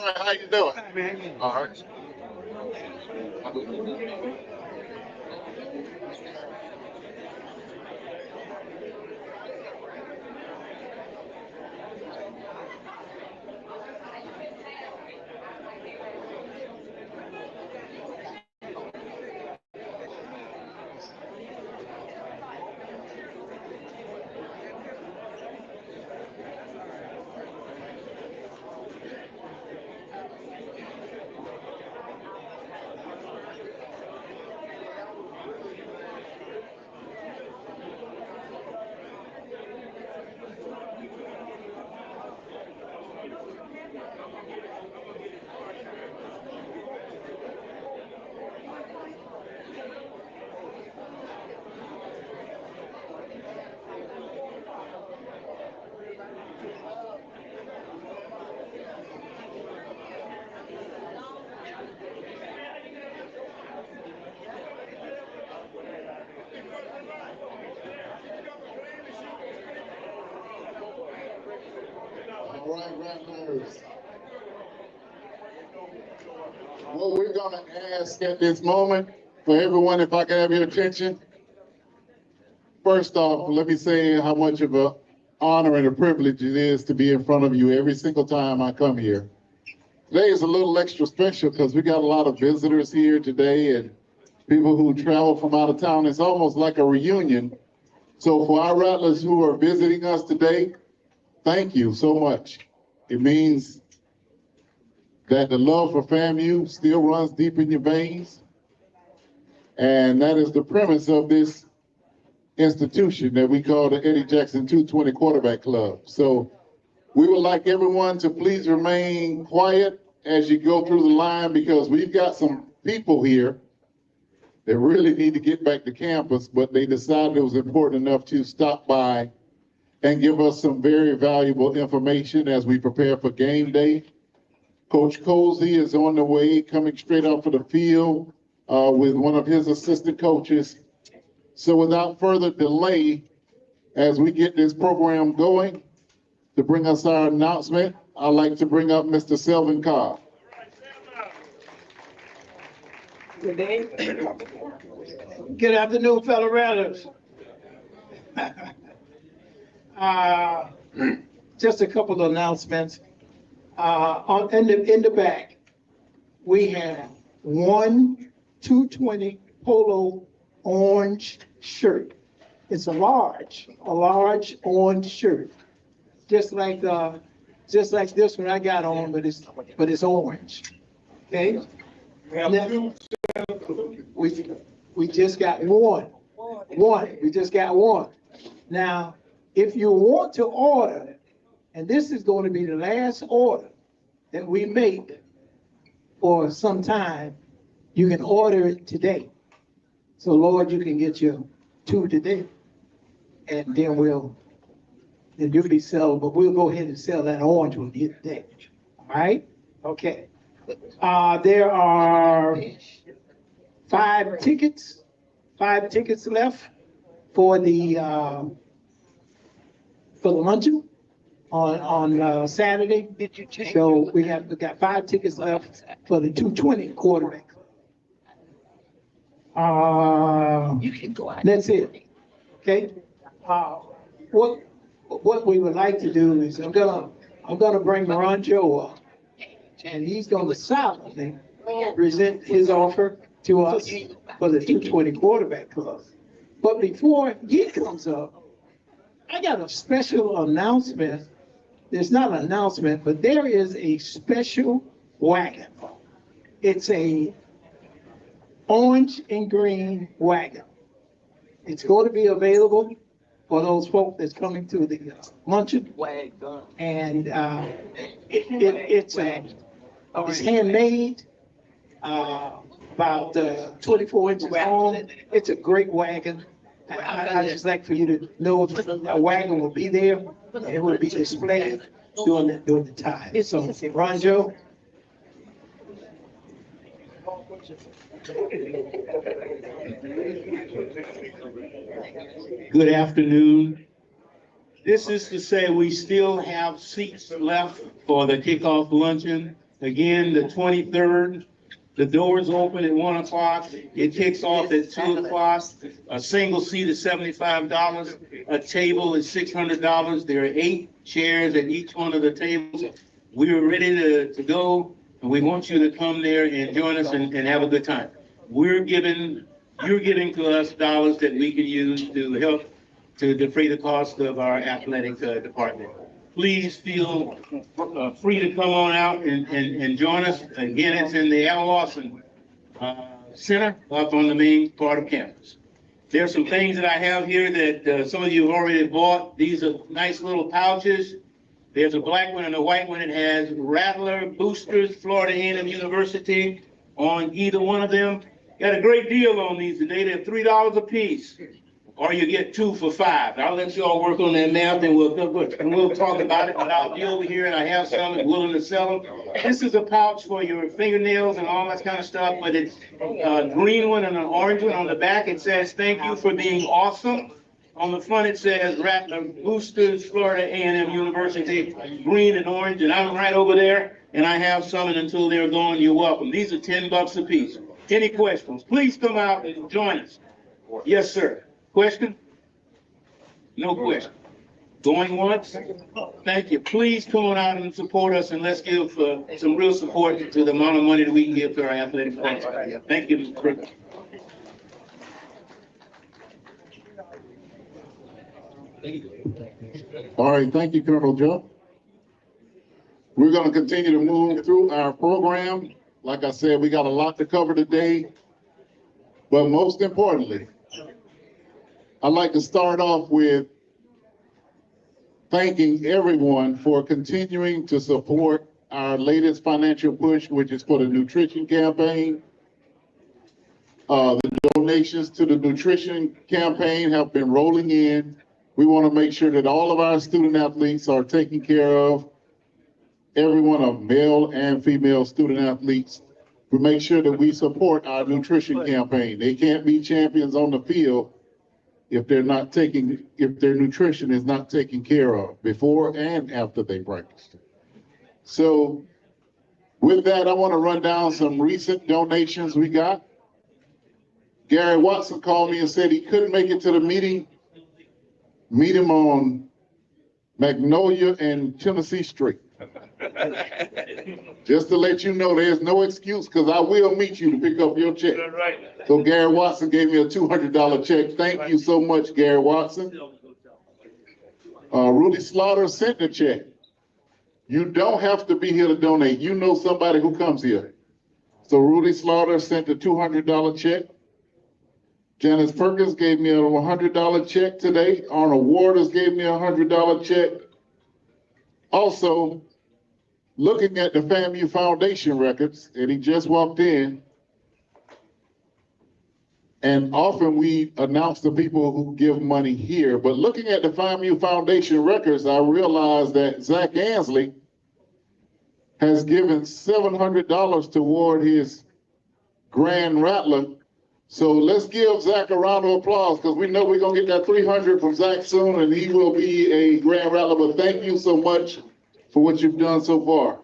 gentlemen, how you doing? All right. All right, Rattlers. What we're going to ask at this moment for everyone, if I can have your attention. First off, let me say how much of an honor and a privilege it is to be in front of you every single time I come here. Today is a little extra special because we got a lot of visitors here today and people who travel from out of town. It's almost like a reunion. So for our Rattlers who are visiting us today, thank you so much. It means that the love for FAMU still runs deep in your veins. And that is the premise of this institution that we call the Eddie Jackson 220 Quarterback Club. So we would like everyone to please remain quiet as you go through the line because we've got some people here that really need to get back to campus, but they decided it was important enough to stop by and give us some very valuable information as we prepare for game day. Coach Colzie is on the way, coming straight off of the field with one of his assistant coaches. So without further delay, as we get this program going, to bring us our announcement, I'd like to bring up Mr. Selvin Cobb. Good day. Good afternoon, fellow Rattlers. Just a couple of announcements. In the back, we have one 220 polo orange shirt. It's a large orange shirt, just like this one I got on, but it's orange. Okay. Now, we just got one. We just got one. Now, if you want to order, and this is going to be the last order that we make for some time, you can order it today. So Lord, you can get your two today, and then you'll be selling, but we'll go ahead and sell that orange one here today. All right? Okay. There are five tickets left for the luncheon on Saturday. Did you check? So we got 5 tickets left for the 220 quarterback. You can go out. That's it. Okay. What we would like to do is I'm gonna bring Moranjo up, and he's gonna silently present his offer to us for the 220 quarterback club. But before he comes up, I got a special announcement. There's not an announcement, but there is a special wagon. It's a orange and green wagon. It's going to be available for those folks that's coming to the luncheon. And it's handmade, about 24 inches long. It's a great wagon. I'd just like for you to know that a wagon will be there. It will be displayed during the time. So, Ronjo. Good afternoon. This is to say we still have seats left for the kickoff luncheon again, the 23rd. The doors open at 1 o'clock. It kicks off at 2 o'clock. A single seat is $75. A table is $600. There are 8 chairs at each one of the tables. We are ready to go, and we want you to come there and join us and have a good time. You're giving to us dollars that we can use to help to defray the cost of our athletic department. Please feel free to come on out and join us. Again, it's in the Al Lawson Center up on the main part of campus. There's some things that I have here that some of you have already bought. These are nice little pouches. There's a black one and a white one. It has Rattler boosters, Florida A&M University on either one of them. Got a great deal on these today. They're $3 a piece, or you get 2 for $5. I'll let you all work on that math, and we'll talk about it. But I'll be over here, and I have some willing to sell them. This is a pouch for your fingernails and all that kind of stuff, but it's a green one and an orange one. On the back, it says, "Thank you for being awesome." On the front, it says, "Rattler Boosters, Florida A&M University," green and orange, and I'm right over there, and I have some, and until they're gone, you're welcome. These are $10 a piece. Any questions? Please come out and join us. Yes, sir. Question? No question. Going once? Thank you. Please come on out and support us, and let's give some real support to the amount of money that we can give to our athletic department. Thank you, Mr. President. All right, thank you, Colonel Joe. We're going to continue to move through our program. Like I said, we got a lot to cover today, but most importantly, I'd like to start off with thanking everyone for continuing to support our latest financial push, which is for the nutrition campaign. The donations to the nutrition campaign have been rolling in. We want to make sure that all of our student athletes are taken care of. Every one of male and female student athletes. We make sure that we support our nutrition campaign. They can't be champions on the field if their nutrition is not taken care of before and after they practice. So with that, I want to run down some recent donations we got. Gary Watson called me and said he couldn't make it to the meeting. Meet him on Magnolia and Tennessee Street. Just to let you know, there's no excuse, because I will meet you to pick up your check. So Gary Watson gave me a $200 check. Thank you so much, Gary Watson. Rudy Slaughter sent the check. You don't have to be here to donate. You know somebody who comes here. So Rudy Slaughter sent a $200 check. Janice Perkins gave me a $100 check today. Arnold Waters gave me a $100 check. Also, looking at the FAMU Foundation records, and he just walked in, and often we announce the people who give money here, but looking at the FAMU Foundation records, I realized that Zach Ansley has given $700 toward his Grand Rattler. So let's give Zach a round of applause, because we know we're going to get that $300 from Zach soon, and he will be a Grand Rattler. But thank you so much for what you've done so far.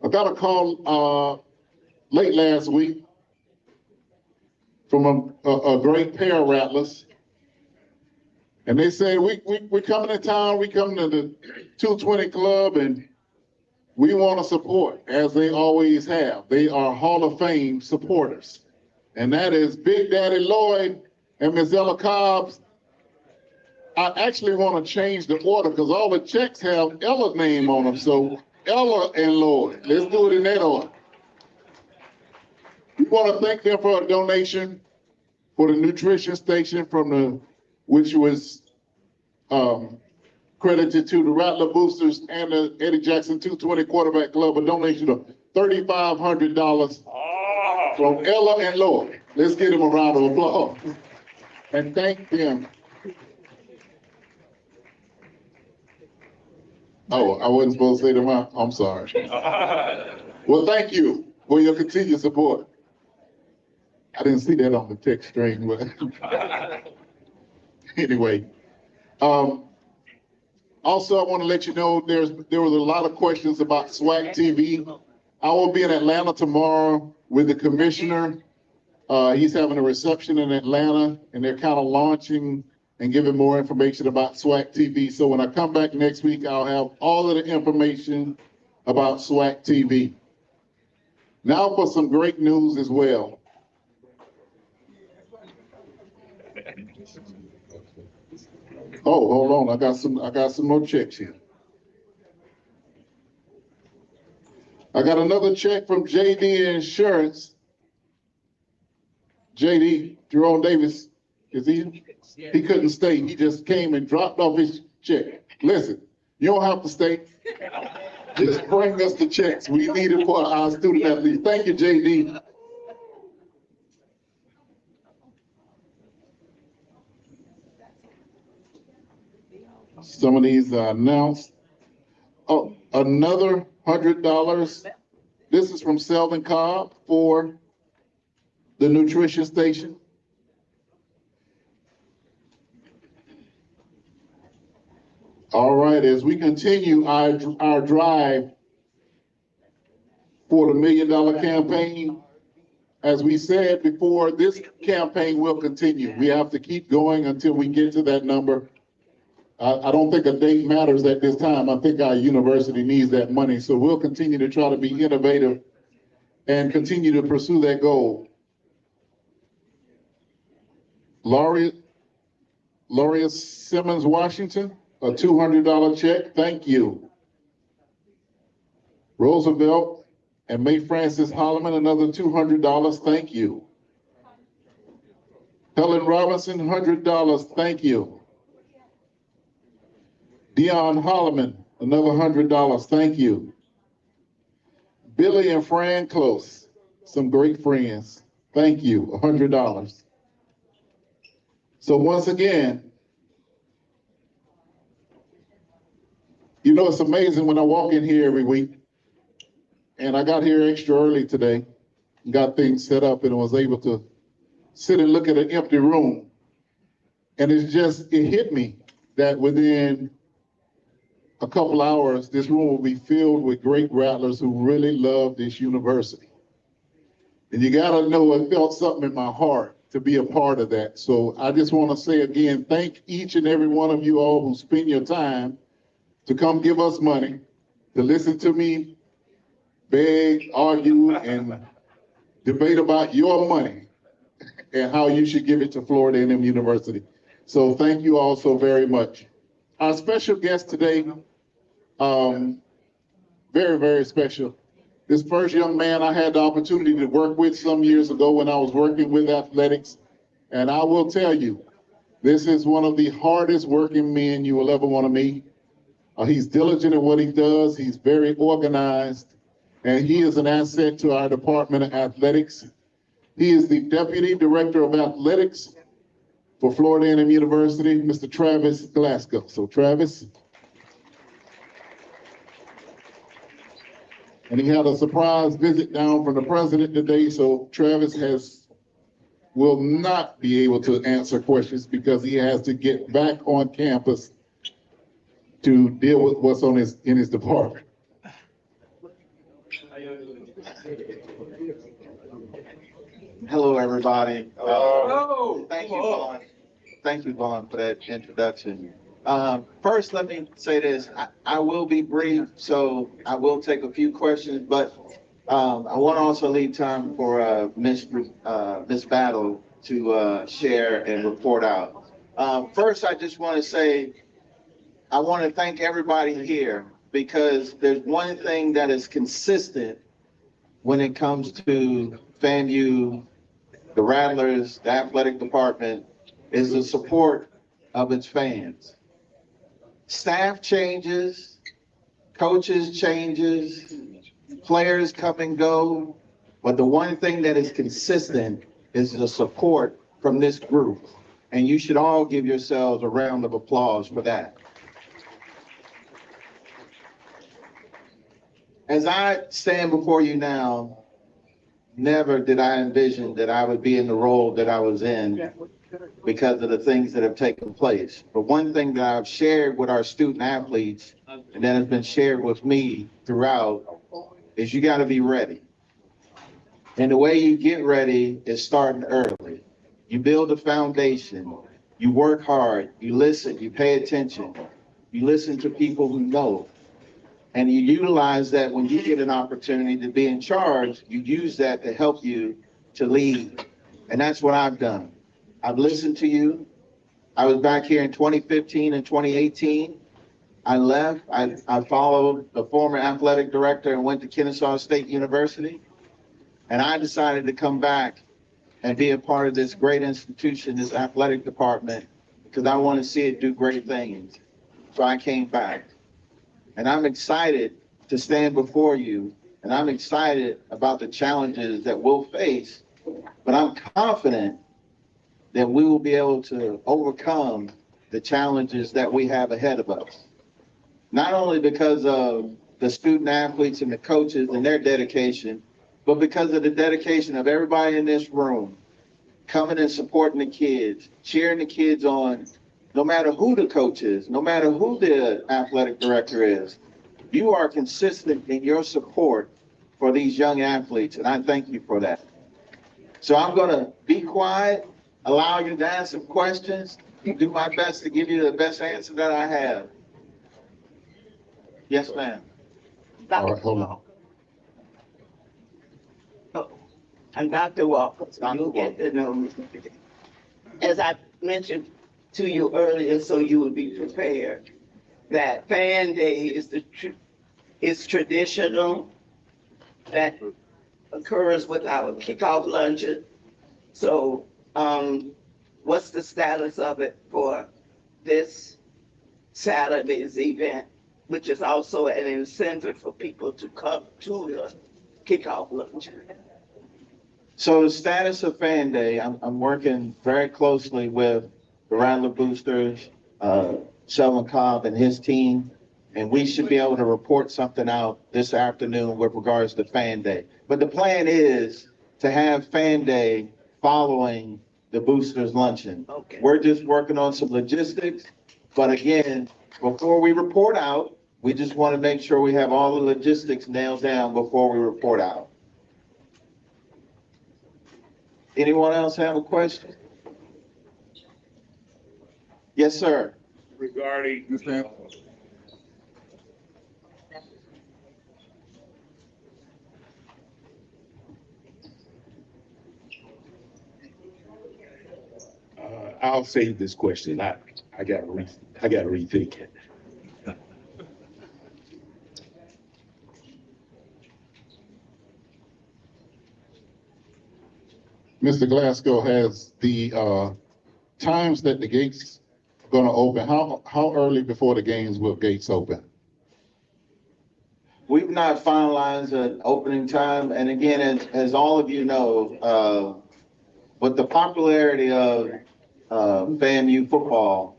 I got a call late last week from a great pair of Rattlers. And they say, we're coming to town, we coming to the 220 Club, and we want to support, as they always have. They are Hall of Fame supporters. And that is Big Daddy Lloyd and Ms. Ella Cobbs. I actually want to change the order, because all the checks have Ella's name on them. So Ella and Lloyd, let's do it in that order. We want to thank them for a donation for the nutrition station which was credited to the Rattler Boosters and the Eddie Jackson 220 Quarterback Club, a donation of $3,500 from Ella and Lloyd. Let's give them a round of applause and thank them. Oh, I wasn't supposed to say them out. I'm sorry. Well, thank you for your continued support. I didn't see that on the text string, but anyway. Also, I want to let you know there was a lot of questions about SWAC TV. I will be in Atlanta tomorrow with the commissioner. He's having a reception in Atlanta, and they're kind of launching and giving more information about SWAC TV. So when I come back next week, I'll have all of the information about SWAC TV. Now for some great news as well. Oh, hold on. I got some more checks here. I got another check from JD Insurance. JD, Jerome Davis, he couldn't stay. He just came and dropped off his check. Listen, you don't have to stay. Just bring us the checks. We need it for our student athletes. Thank you, JD. Some of these are announced. Oh, another $100. This is from Selvin Cobb for the nutrition station. All right, as we continue our drive for the $1 million campaign, as we said before, this campaign will continue. We have to keep going until we get to that number. I don't think a date matters at this time. I think our university needs that money. So we'll continue to try to be innovative and continue to pursue that goal. Laurea Simmons, Washington, a $200 check. Thank you. Roosevelt and May Francis Holloman, another $200. Thank you. Helen Robinson, $100. Thank you. Dion Holloman, another $100. Thank you. Billy and Fran Close, some great friends. Thank you, $100. So once again, you know, it's amazing when I walk in here every week, and I got here extra early today, got things set up, and was able to sit and look at an empty room. And it hit me that within a couple hours, this room will be filled with great rattlers who really love this university. And you gotta know, it felt something in my heart to be a part of that. So I just wanna say again, thank each and every one of you all who spend your time to come give us money, to listen to me beg, argue, and debate about your money and how you should give it to Florida A&M University. So thank you all so very much. Our special guest today, very, very special. This first young man I had the opportunity to work with some years ago when I was working with athletics. And I will tell you, this is one of the hardest working men you will ever want to meet. He's diligent in what he does. He's very organized. And he is an asset to our Department of Athletics. He is the Deputy Director of Athletics for Florida A&M University, Mr. Travis Glasgow. So Travis. And he had a surprise visit down from the president today, so Travis will not be able to answer questions because he has to get back on campus to deal with what's in his department. Hello, everybody. Thank you, Vaughn. Thank you, Vaughn, for that introduction. First, let me say this. I will be brief, so I will take a few questions, but I want to also leave time for Miss Battle to share and report out. First, I just want to say, I want to thank everybody here because there's one thing that is consistent when it comes to FAMU, the Rattlers, the athletic department, is the support of its fans. Staff changes, coaches changes, players come and go, but the one thing that is consistent is the support from this group. And you should all give yourselves a round of applause for that. As I stand before you now, never did I envision that I would be in the role that I was in because of the things that have taken place. But one thing that I've shared with our student athletes, and that has been shared with me throughout, is you got to be ready. And the way you get ready is starting early. You build a foundation, you work hard, you listen, you pay attention, you listen to people who know. And you utilize that when you get an opportunity to be in charge, you use that to help you to lead. And that's what I've done. I've listened to you. I was back here in 2015 and 2018. I left. I followed the former athletic director and went to Kennesaw State University. And I decided to come back and be a part of this great institution, this athletic department, because I want to see it do great things. So I came back. And I'm excited to stand before you, and I'm excited about the challenges that we'll face, but I'm confident that we will be able to overcome the challenges that we have ahead of us. Not only because of the student athletes and the coaches and their dedication, but because of the dedication of everybody in this room, coming and supporting the kids, cheering the kids on, no matter who the coach is, no matter who the athletic director is. You are consistent in your support for these young athletes, and I thank you for that. So I'm going to be quiet, allow you to ask some questions, do my best to give you the best answer that I have. Yes, ma'am. All right, hold on. I'm Dr. Walker, so you'll get to know me. As I mentioned to you earlier, so you would be prepared, that Fan Day is traditional, that occurs with our kickoff luncheon. So, what's the status of it for this Saturday's event, which is also an incentive for people to come to the kickoff luncheon? So the status of Fan Day, I'm working very closely with the Rattler Boosters, Sheldon Cobb and his team, and we should be able to report something out this afternoon with regards to Fan Day. But the plan is to have Fan Day following the Boosters luncheon. Okay. We're just working on some logistics, but again, before we report out, we just want to make sure we have all the logistics nailed down before we report out. Anyone else have a question? Yes, sir. Regarding, I'll save this question. I gotta rethink it. Mr. Glasgow, has the times that the gates are going to open, how early before the games will gates open? We've not finalized an opening time, and again, as all of you know, with the popularity of FAMU football,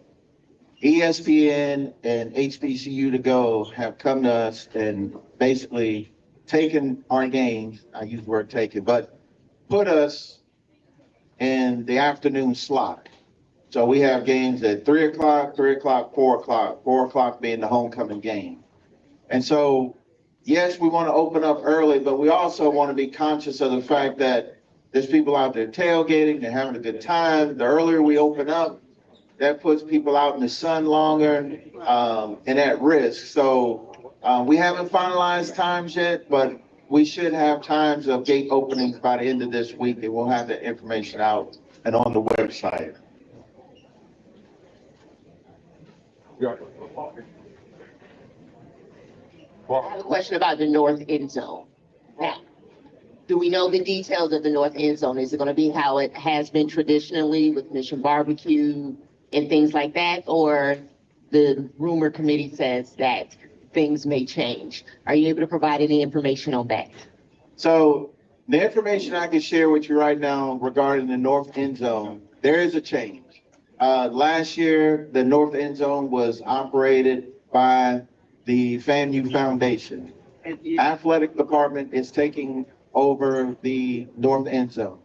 ESPN and HBCU to go have come to us and basically taken our games, I use the word taken, but put us in the afternoon slot. So we have games at 3 o'clock, 4 o'clock being the homecoming game. And so, yes, we want to open up early, but we also want to be conscious of the fact that there's people out there tailgating, they're having a good time. The earlier we open up, that puts people out in the sun longer and at risk. So we haven't finalized times yet, but we should have times of gate openings by the end of this week, and we'll have the information out and on the website. I have a question about the north end zone. Now, do we know the details of the north end zone? Is it going to be how it has been traditionally with Mission Barbecue and things like that? Or the rumor committee says that things may change? Are you able to provide any information on that? So the information I can share with you right now regarding the north end zone, there is a change. Last year, the north end zone was operated by the FAMU Foundation. Athletic department is taking over the north end zone.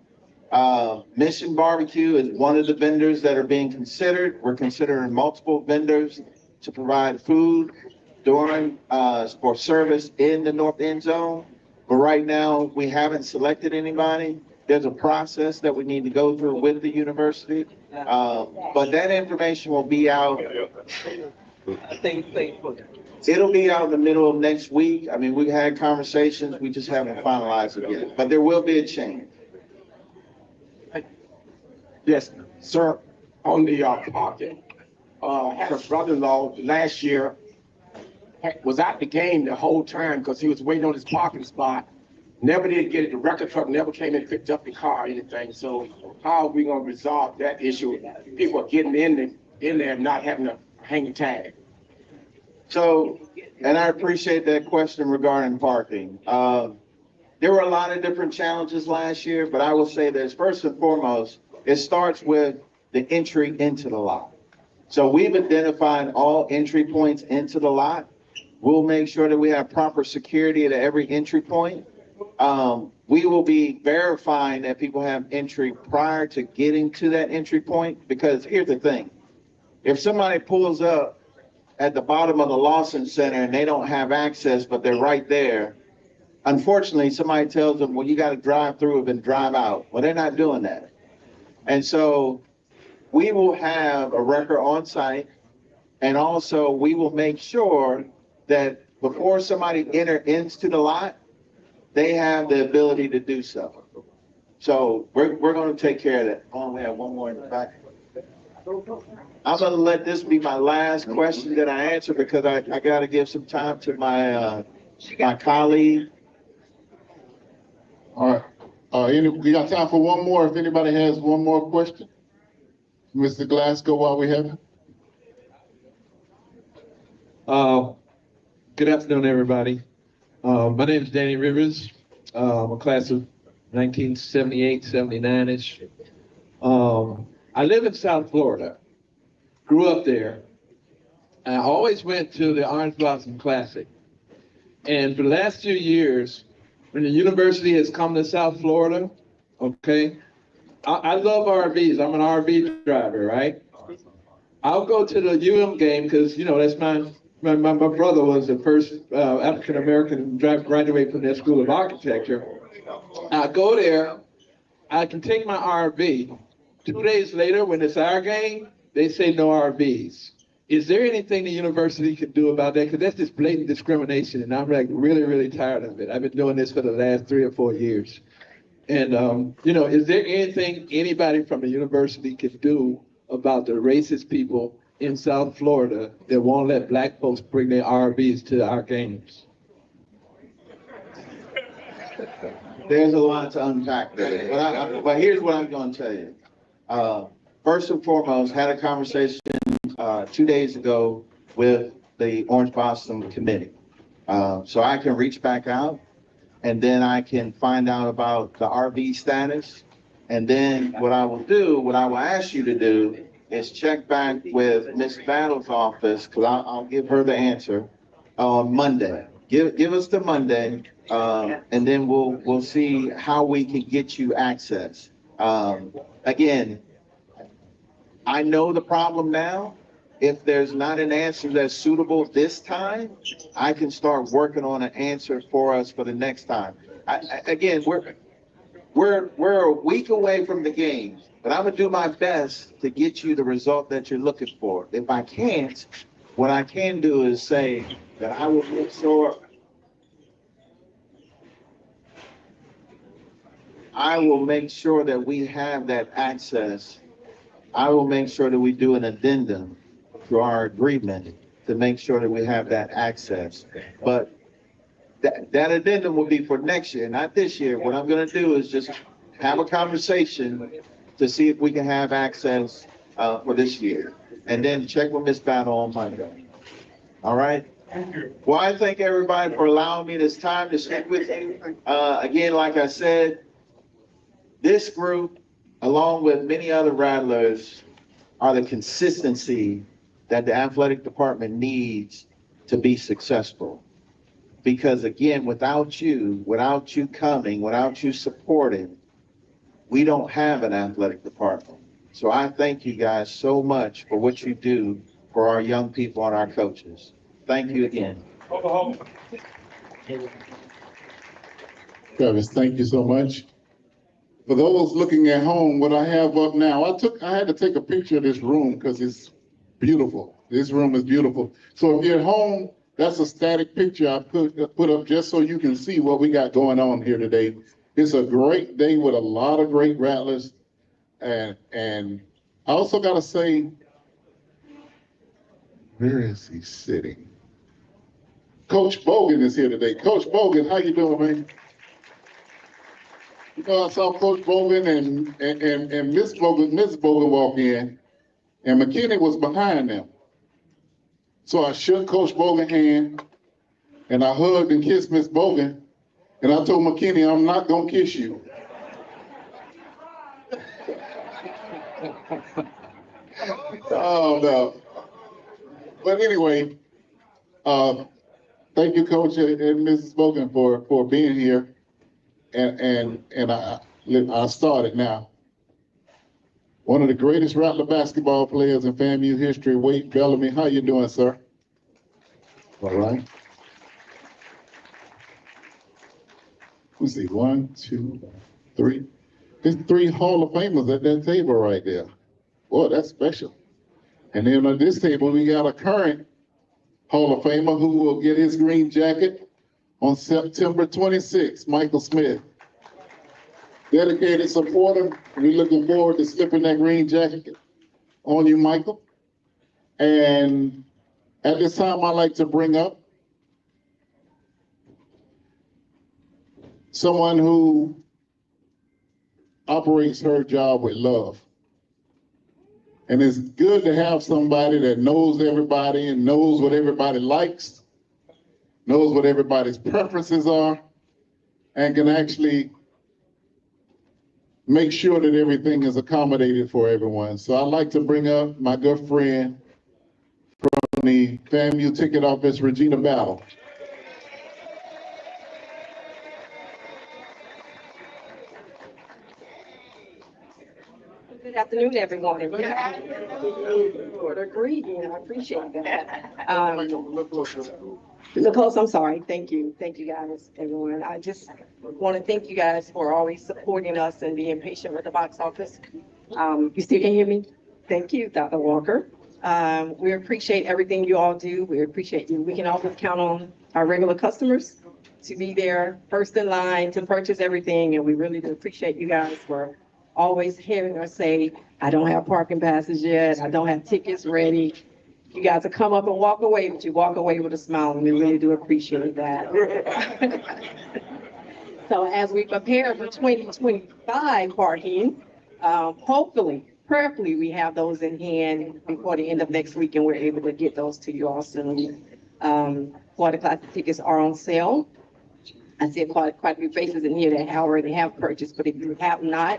Mission Barbecue is one of the vendors that are being considered. We're considering multiple vendors to provide food during, for service in the north end zone. But right now, we haven't selected anybody. There's a process that we need to go through with the university. But that information will be out. It'll be out in the middle of next week. I mean, we had conversations, we just haven't finalized it yet, but there will be a change. Yes, sir, on the parking, had a brother-in-law last year, was at the game the whole time because he was waiting on his parking spot. Never did get it, the record truck never came and picked up the car or anything, so how are we gonna resolve that issue? People are getting in there and not having a hanging tag. So, and I appreciate that question regarding parking. There were a lot of different challenges last year, but I will say this, first and foremost, it starts with the entry into the lot. So we've identified all entry points into the lot. We'll make sure that we have proper security at every entry point. We will be verifying that people have entry prior to getting to that entry point, because here's the thing. If somebody pulls up at the bottom of the Lawson Center and they don't have access, but they're right there, unfortunately, somebody tells them, well, you got to drive through it and drive out. Well, they're not doing that. And so we will have a record on site, and also we will make sure that before somebody enters into the lot, they have the ability to do so. So we're going to take care of that. Oh, we have one more in the back. I'm going to let this be my last question that I answer, because I got to give some time to my my colleague. All right. We got time for one more. If anybody has one more question, Mr. Glasgow, while we have it. Good afternoon, everybody. My name is Danny Rivers. I'm a class of 1978, 79-ish. I live in South Florida, grew up there. I always went to the Orange Blossom Classic. And for the last few years, when the university has come to South Florida, okay, I love RVs. I'm an RV driver, right? I'll go to the UM game because, you know, that's my brother was the first African-American graduate from their school of architecture. I go there, I can take my RV. 2 days later, when it's our game, they say no RVs. Is there anything the university can do about that? Because that's just blatant discrimination, and I'm like really, really tired of it. I've been doing this for the last 3 or 4 years. And, you know, is there anything anybody from the university can do about the racist people in South Florida that won't let black folks bring their RVs to our games? There's a lot to unpack there, but here's what I'm going to tell you. First and foremost, had a conversation 2 days ago with the Orange Blossom Committee. So I can reach back out, and then I can find out about the RV status. And then what I will ask you to do is check back with Ms. Battle's office, because I'll give her the answer on Monday. Give us the Monday, and then we'll see how we can get you access. Again, I know the problem now. If there's not an answer that's suitable this time, I can start working on an answer for us for the next time. Again, we're a week away from the game, but I'm gonna do my best to get you the result that you're looking for. If I can't, what I can do is say that I will make sure that we have that access. I will make sure that we do an addendum to our agreement to make sure that we have that access. But that addendum will be for next year, not this year. What I'm going to do is just have a conversation to see if we can have access for this year, and then check with Ms. Battle on Monday. All right? Well, I thank everybody for allowing me this time to speak with you. Again, like I said, this group, along with many other Rattlers, are the consistency that the athletic department needs to be successful. Because again, without you coming, without you supporting, we don't have an athletic department. So I thank you guys so much for what you do for our young people and our coaches. Thank you again. Travis, thank you so much. For those looking at home, what I have up now, I had to take a picture of this room because it's beautiful. This room is beautiful. So if you're at home, that's a static picture I put up just so you can see what we got going on here today. It's a great day with a lot of great Rattlers. And I also got to say, where is he sitting? Coach Bogan is here today. Coach Bogan, how you doing, man? You know, I saw Coach Bogan and Miss Bogan walk in, and McKinney was behind them. So I shook Coach Bogan's hand, and I hugged and kissed Miss Bogan, and I told McKinney, I'm not gonna kiss you. Oh, no. But anyway, thank you, Coach and Mrs. Bogan, for being here. And I started now. One of the greatest Rattler basketball players in FAMU history, Wade Bellamy. How you doing, sir? All right. Let's see, 1, 2, 3. There's 3 Hall of Famers at that table right there. Boy, that's special. And then on this table, we got a current Hall of Famer who will get his green jacket on September 26th, Michael Smith. Dedicated supporter. We're looking forward to slipping that green jacket on you, Michael. And at this time, I'd like to bring up someone who operates her job with love. And it's good to have somebody that knows everybody and knows what everybody likes, knows what everybody's preferences are, and can actually make sure that everything is accommodated for everyone. So I'd like to bring up my good friend from the FAMU ticket office, Regina Battle. Good afternoon, everyone. For the greeting, I appreciate that. Look close, I'm sorry. Thank you. Thank you guys, everyone. I just want to thank you guys for always supporting us and being patient with the box office. You still can hear me? Thank you, Dr. Walker. We appreciate everything you all do. We appreciate you. We can always count on our regular customers to be there first in line to purchase everything. And we really do appreciate you guys for always hearing us say, I don't have parking passes yet. I don't have tickets ready. You guys will come up and walk away, but you walk away with a smile, and we really do appreciate that. So as we prepare for 2025 parking, hopefully, prayerfully, we have those in hand before the end of next week, and we're able to get those to you all soon. Quarter class tickets are on sale. I see quite a few faces in here that already have purchased, but if you have not,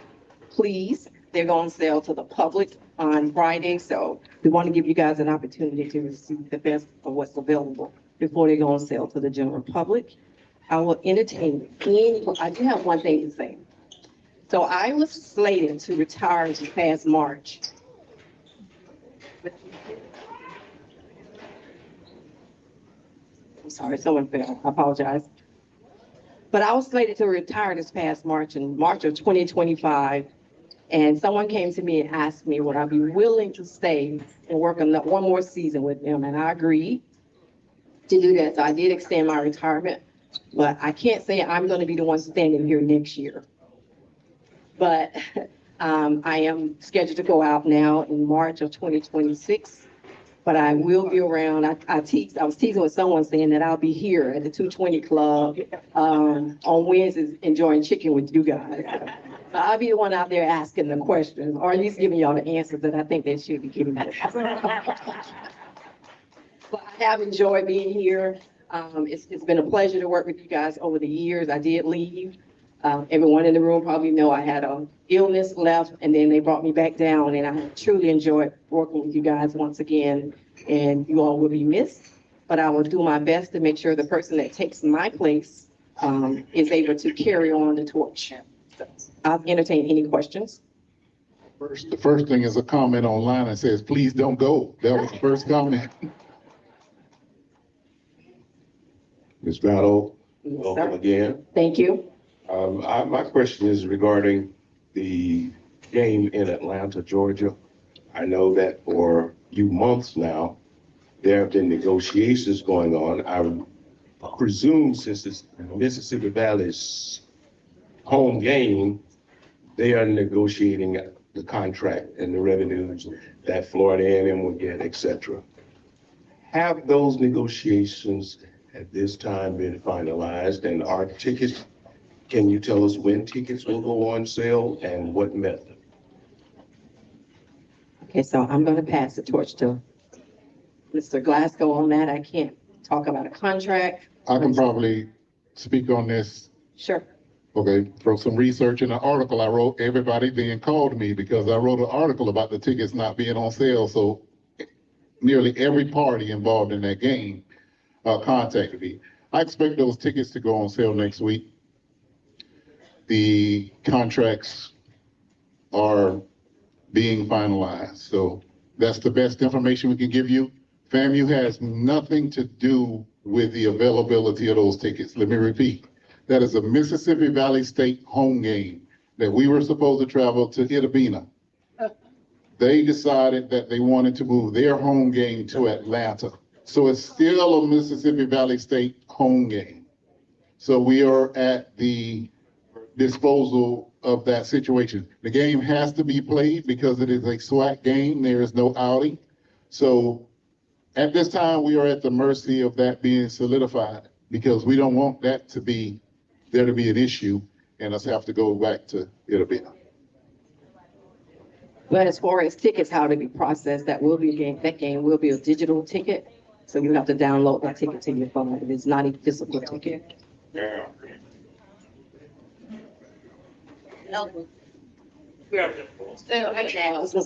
please, they're going to sell to the public on Friday. So we want to give you guys an opportunity to receive the best of what's available before they go on sale to the general public. I will entertain I do have one thing to say. So I was slated to retire this past March. I'm sorry, someone fell. I apologize. But I was slated to retire this past March, in March of 2025. And someone came to me and asked me, would I be willing to stay and work on one more season with them? And I agreed to do that. So I did extend my retirement, but I can't say I'm going to be the one standing here next year. But I am scheduled to go out now in March of 2026. But I will be around. I was teasing with someone saying that I'll be here at the 220 Club on Wednesdays enjoying chicken with you guys. So I'll be the one out there asking the questions, or at least giving y'all the answers that I think they should be giving. But I have enjoyed being here. It's been a pleasure to work with you guys over the years. I did leave. Everyone in the room probably know I had an illness, left, and then they brought me back down, and I truly enjoyed working with you guys once again, and you all will be missed, but I will do my best to make sure the person that takes my place is able to carry on the torch. So, I'll entertain any questions. The first thing is a comment online that says, please don't go. That was the first comment. Ms. Battle, Yes, welcome sir. again. Thank you. My question is regarding the game in Atlanta, Georgia. I know that for a few months now, there have been negotiations going on. I presume since it's Mississippi Valley's home game, they are negotiating the contract and the revenues that Florida A&M will get, et cetera. Have those negotiations at this time been finalized, and are tickets, can you tell us when tickets will go on sale and what method? Okay, so I'm going to pass the torch to Mr. Glasgow on that. I can't talk about a contract. I can probably speak on this. Sure. Okay, from some research in an article I wrote, everybody then called me because I wrote an article about the tickets not being on sale. So nearly every party involved in that game contacted me. I expect those tickets to go on sale next week. The contracts are being finalized. So that's the best information we can give you. FAMU has nothing to do with the availability of those tickets. Let me repeat. That is a Mississippi Valley State home game that we were supposed to travel to Itabena. They decided that they wanted to move their home game to Atlanta. So it's still a Mississippi Valley State home game. So we are at the disposal of that situation. The game has to be played because it is a SWAC game. There is no outing. So at this time, we are at the mercy of that being solidified because we don't want that to be there to be an issue and us have to go back to Itabena. But as far as tickets, how to be processed, that game will be a digital ticket. So you have to download that ticket to your phone. It is not a physical ticket. Yeah.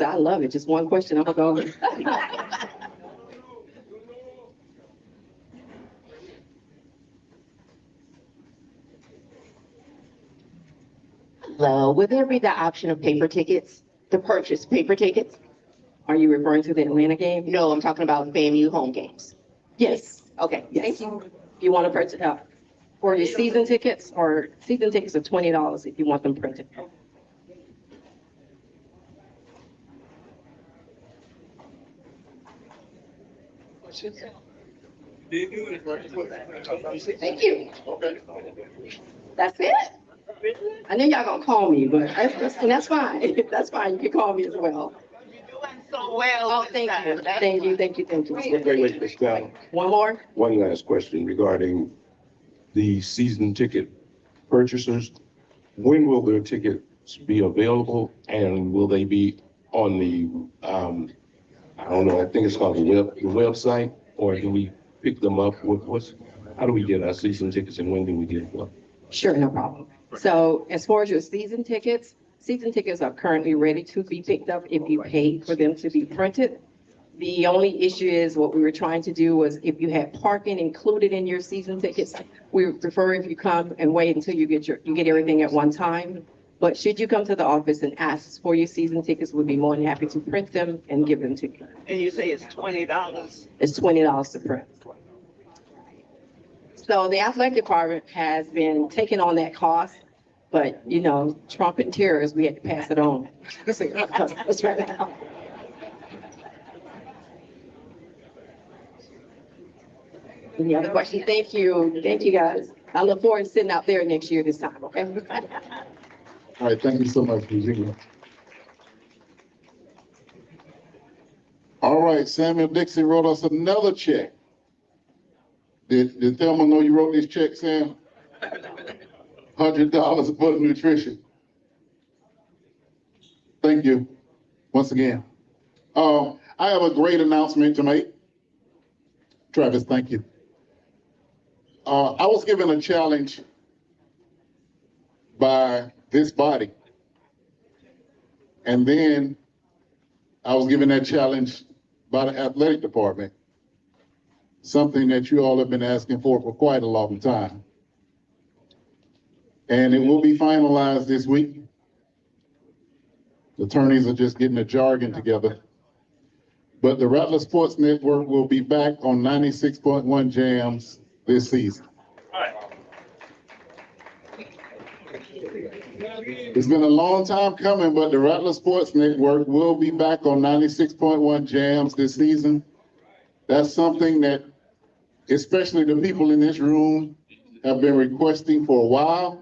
I love it. Just one question. I'm gonna go. Hello, would there be the option of paper tickets, to purchase paper tickets? Are you referring to the Atlanta game? No, I'm talking about FAMU home games. Yes. Okay, Yes. thank you. If you want to purchase, for your season tickets, or season tickets are $20 if you want them printed. Thank you. That's it? I know y'all gonna call me, but that's fine. That's fine. You can call me as well. You're doing so well. Oh, with thank that. you. That's Thank you. Thank you. Thank you. Wait, Ms. Battle. One more? One last question regarding the season ticket purchasers. When will their tickets be available and will they be on the, I don't know, I think it's called the website, or do we pick them up? How do we get our season tickets and when do we get them? Sure, no problem. So as far as your season tickets are currently ready to be picked up if you pay for them to be printed. The only issue is what we were trying to do was if you had parking included in your season tickets, we would prefer if you come and wait until you get everything at one time. But should you come to the office and ask for your season tickets, we'd be more than happy to print them and give them to you. And you say it's $20. It's $20 to print. So the athletic department has been taking on that cost, but you know, Trump and terrorists, we had to pass it on. That's right now. Any other questions? Thank you. Thank you, guys. I look forward to sitting out there next year this time, okay? All right, thank you so much, Virginia. All right, Samuel Dixon wrote us another check. Did Thelma know you wrote this check, Sam? $100 for nutrition. Thank you, once again. I have a great announcement to make. Travis, thank you. I was given a challenge by this body. And then I was given that challenge by the athletic department, something that you all have been asking for quite a long time. And it will be finalized this week. The attorneys are just getting the jargon together. But the Rattler Sports Network will be back on 96.1 Jams this season. It's been a long time coming, but the Rattler Sports Network will be back on 96.1 Jams this season. That's something that, especially the people in this room, have been requesting for a while.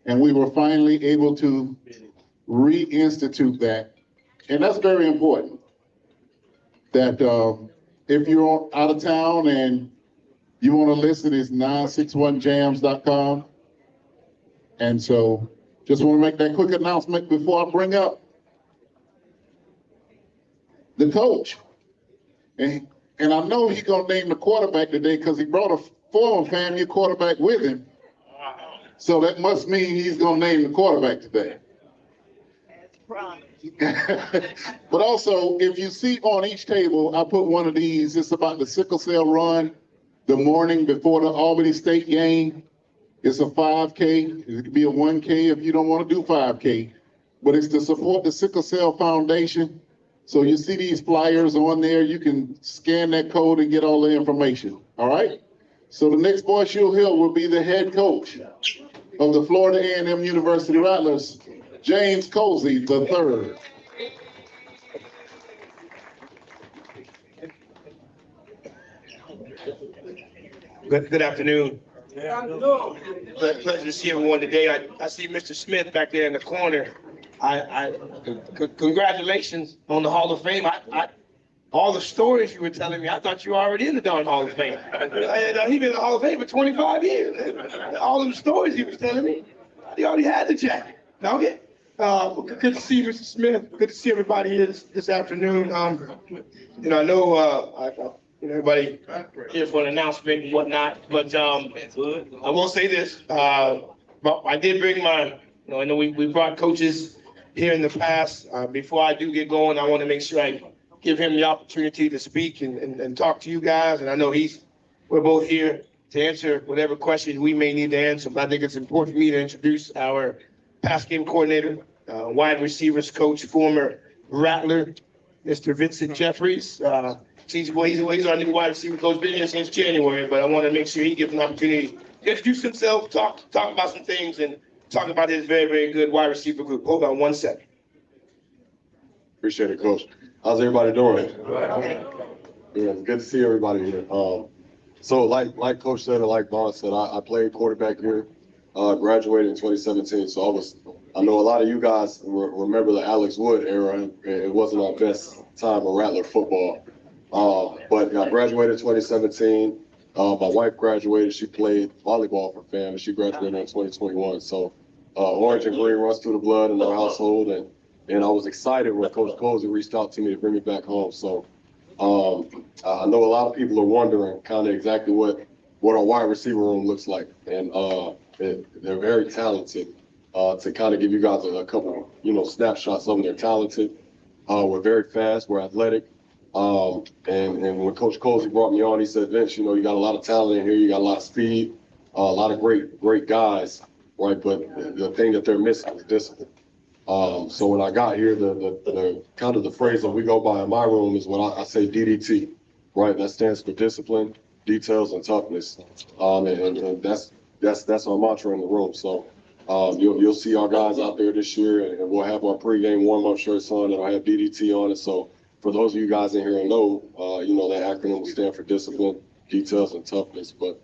And we were finally able to reinstitute that. And that's very important. That if you're out of town and you want to listen, it's 961jams.com. And so just want to make that quick announcement before I bring up the coach. And I know he's going to name the quarterback today because he brought a former FAMU quarterback with him. So that must mean he's going to name the quarterback today. But also, if you see on each table, I put one of these. It's about the sickle cell run the morning before the Albany State game. It's a 5K. It could be a 1K if you don't want to do 5K. But it's to support the Sickle Cell Foundation. So you see these flyers on there. You can scan that code and get all the information. All right? So the next voice you'll hear will be the head coach of the Florida A&M University Rattlers, James Colzie III. Good afternoon. Pleasure to see everyone today. I see Mr. Smith back there in the corner. Congratulations on the Hall of Fame. All the stories you were telling me, I thought you were already in the darn Hall of Fame. He been in the Hall of Fame for 25 years. All them stories he was telling me, he already had the jacket. Okay. Good to see you, Mr. Smith. Good to see everybody here this afternoon. I know everybody here for an announcement and whatnot, but I will say this. I did bring I know we brought coaches here in the past. Before I do get going, I want to make sure I give him the opportunity to speak and talk to you guys. And I know we're both here to answer whatever questions we may need to answer, but I think it's important for me to introduce our pass game coordinator, wide receivers coach, former Rattler, Mr. Vincent Jeffries. He's our new wide receiver coach, been here since January, but I want to make sure he gets an opportunity to introduce himself, talk about some things, and talk about his very, very good wide receiver group. Hold on one second. Appreciate it, Coach. How's everybody doing? Yeah, it's good to see everybody here. So like Coach said, and like Vaughn said, I played quarterback here, graduated in 2017. So I know a lot of you guys remember the Alex Wood era. And it wasn't our best time of Rattler football. But I graduated in 2017. My wife graduated. She played volleyball for FAM, and she graduated in 2021. So orange and green runs through the blood in our household, and I was excited when Coach Colzie reached out to me to bring me back home. So I know a lot of people are wondering kind of exactly what our wide receiver room looks like, and they're very talented. To kind of give you guys a couple, snapshots of them, they're talented. We're very fast. We're athletic. And when Coach Colzie brought me on, he said, Vince, you got a lot of talent in here. You got a lot of speed, a lot of great guys, right? But the thing that they're missing is discipline. So when I got here, the kind of the phrase that we go by in my room is what I say DDT, right? That stands for discipline, details, and toughness. And that's our mantra in the room. So you'll see our guys out there this year, and we'll have our pregame warm-up shirts on, and I'll have DDT on it. So for those of you guys in here who know, that acronym will stand for discipline, details, and toughness. But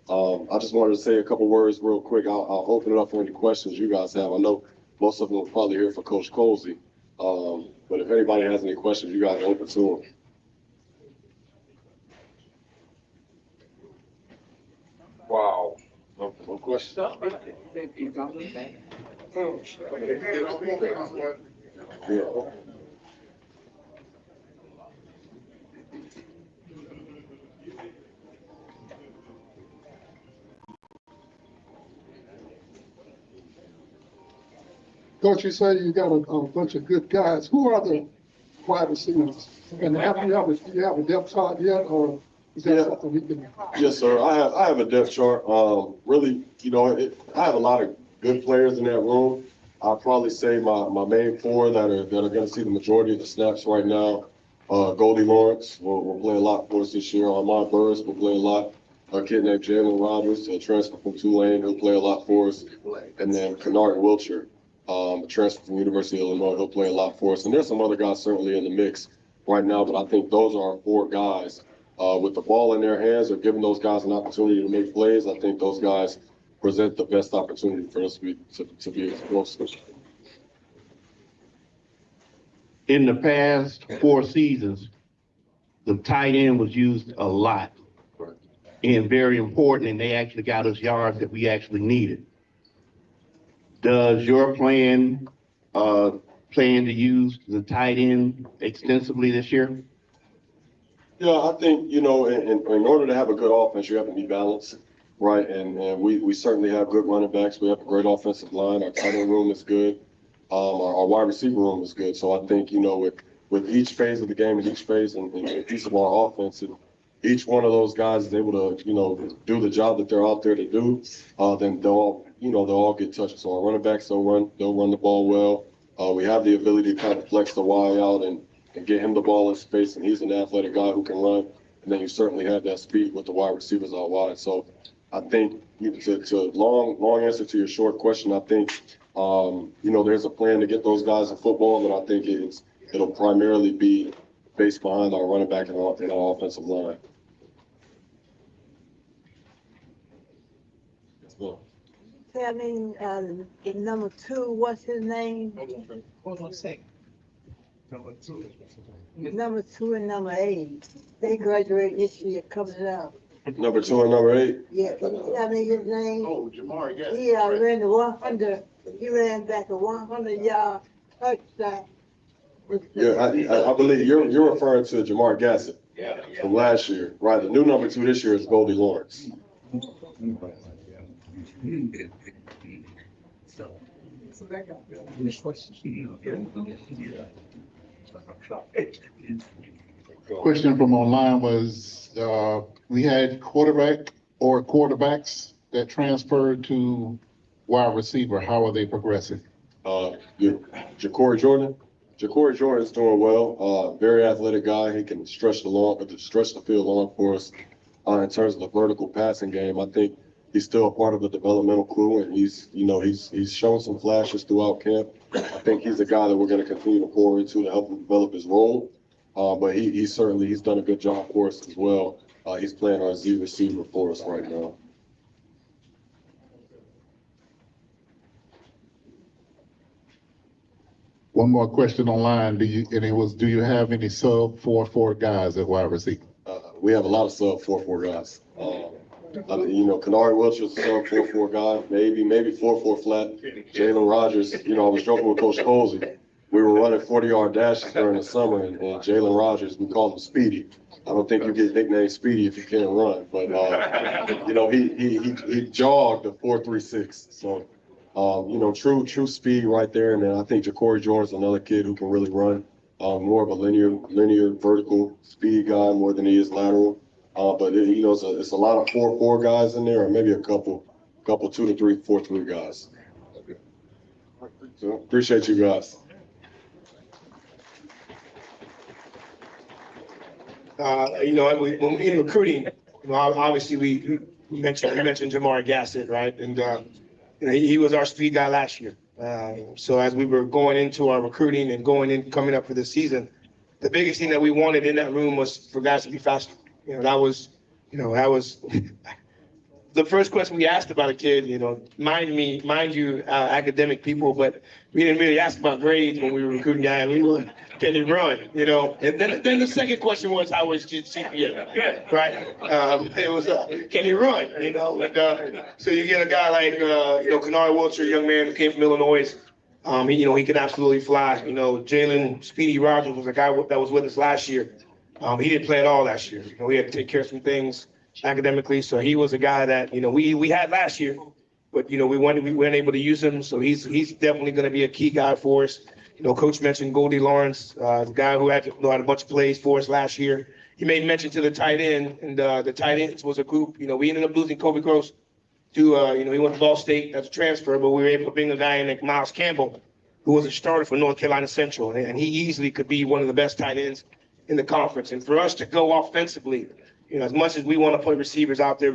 I just wanted to say a couple words real quick. I'll open it up for any questions you guys have. I know most of them are probably here for Coach Colzie. But if anybody has any questions, you guys are open to them. Wow. No questions? Yeah. Coach, you say you got a bunch of good guys. Who are the wide receivers? And do you have a depth chart yet, or is that something we can? Yes, sir. I have a depth chart. Really, I have a lot of good players in that room. I'll probably say my main four that are going to see the majority of the snaps right now. Goldie Lawrence will play a lot for us this year. Armand Burris will play a lot. A kid named Jalen Rogers, a transfer from Tulane, he'll play a lot for us. And then Kennard Wilcher, a transfer from University of Illinois, he'll play a lot for us. And there's some other guys certainly in the mix right now, but I think those are our four guys. With the ball in their hands or giving those guys an opportunity to make plays, I think those guys present the best opportunity for us to be explosive. In the past 4 seasons, the tight end was used a lot and very important, and they actually got us yards that we actually needed. Does your plan to use the tight end extensively this year? Yeah, I think, in order to have a good offense, you have to be balanced, right? And we certainly have good running backs. We have a great offensive line. Our tight end room is good. Our wide receiver room is good. So I think, with each phase of the game and each phase and piece of our offense, each one of those guys is able to, do the job that they're out there to do, then they'll all get touches. So our running backs, they'll run the ball well. We have the ability to kind of flex the Y out and get him the ball in space, and he's an athletic guy who can run. And then you certainly have that speed with the wide receivers out wide. So I think to long answer to your short question, I think, there's a plan to get those guys in football, but I think it'll primarily be based behind our running back and our offensive line. Tell me, in number 2, what's his name? Hold on a second. Number 2 and number 8. They graduated this year, coming up. Number 2 and number 8? Yeah, can you tell me his name? Oh, Jamar, yes. He ran the 100, he ran back a 100-yard touchdown. Yeah, I believe you're referring to Jamar Gassett from last year, right? The new number 2 this year is Goldie Lawrence. Question from online was, we had quarterback or quarterbacks that transferred to wide receiver. How are they progressing? Ja'Cory Jordan. Ja'Cory Jordan's doing well. Very athletic guy. He can stretch the field long for us. In terms of the vertical passing game, I think he's still a part of the developmental crew, and he's shown some flashes throughout camp. I think he's a guy that we're going to continue to pour into to help him develop his role. But he's done a good job for us as well. He's playing our Z receiver for us right now. One more question online. Do you have any sub 4-4 guys at wide receiver? We have a lot of sub 4-4 guys. Kennard Wilcher's a sub 4-4 guy, maybe 4-4 flat. Jalen Rogers, I was joking with Coach Colzie. We were running 40-yard dashes during the summer, and Jalen Rogers, we called him Speedy. I don't think you get nicknamed Speedy if you can't run, but he jogged a 4.36. So true speed right there. And then I think Ja'Cory Jordan's another kid who can really run. More of a linear vertical speed guy more than he is lateral. But it's a lot of 4-4 guys in there, or maybe a couple 2 to 3, 4-3 guys. So appreciate you guys. When in recruiting, obviously we mentioned Jamar Gassett, right? And he was our speed guy last year. So as we were going into our recruiting and coming up for the season, the biggest thing that we wanted in that room was for guys to be faster. That was the first question we asked about a kid. Mind you, academic people, but we didn't really ask about grades when we were recruiting guys. We were, can he run? And then the second question was, how was his GPA? Right? It was, can he run? So you get a guy like Kennard Wilcher, a young man who came from Illinois. He can absolutely fly. Jalen Speedy Rogers was a guy that was with us last year. He didn't play at all last year. We had to take care of some things academically. So he was a guy that, we had last year, but, we weren't able to use him. So he's definitely going to be a key guy for us. Coach mentioned Goldie Lawrence, the guy who had a bunch of plays for us last year. He made mention to the tight end, and the tight ends was a group. We ended up losing Kobe Gross he went to Ball State as a transfer, but we were able to bring a guy in like Miles Campbell, who was a starter for North Carolina Central, and he easily could be one of the best tight ends in the conference. And for us to go offensively, as much as we want to put receivers out there,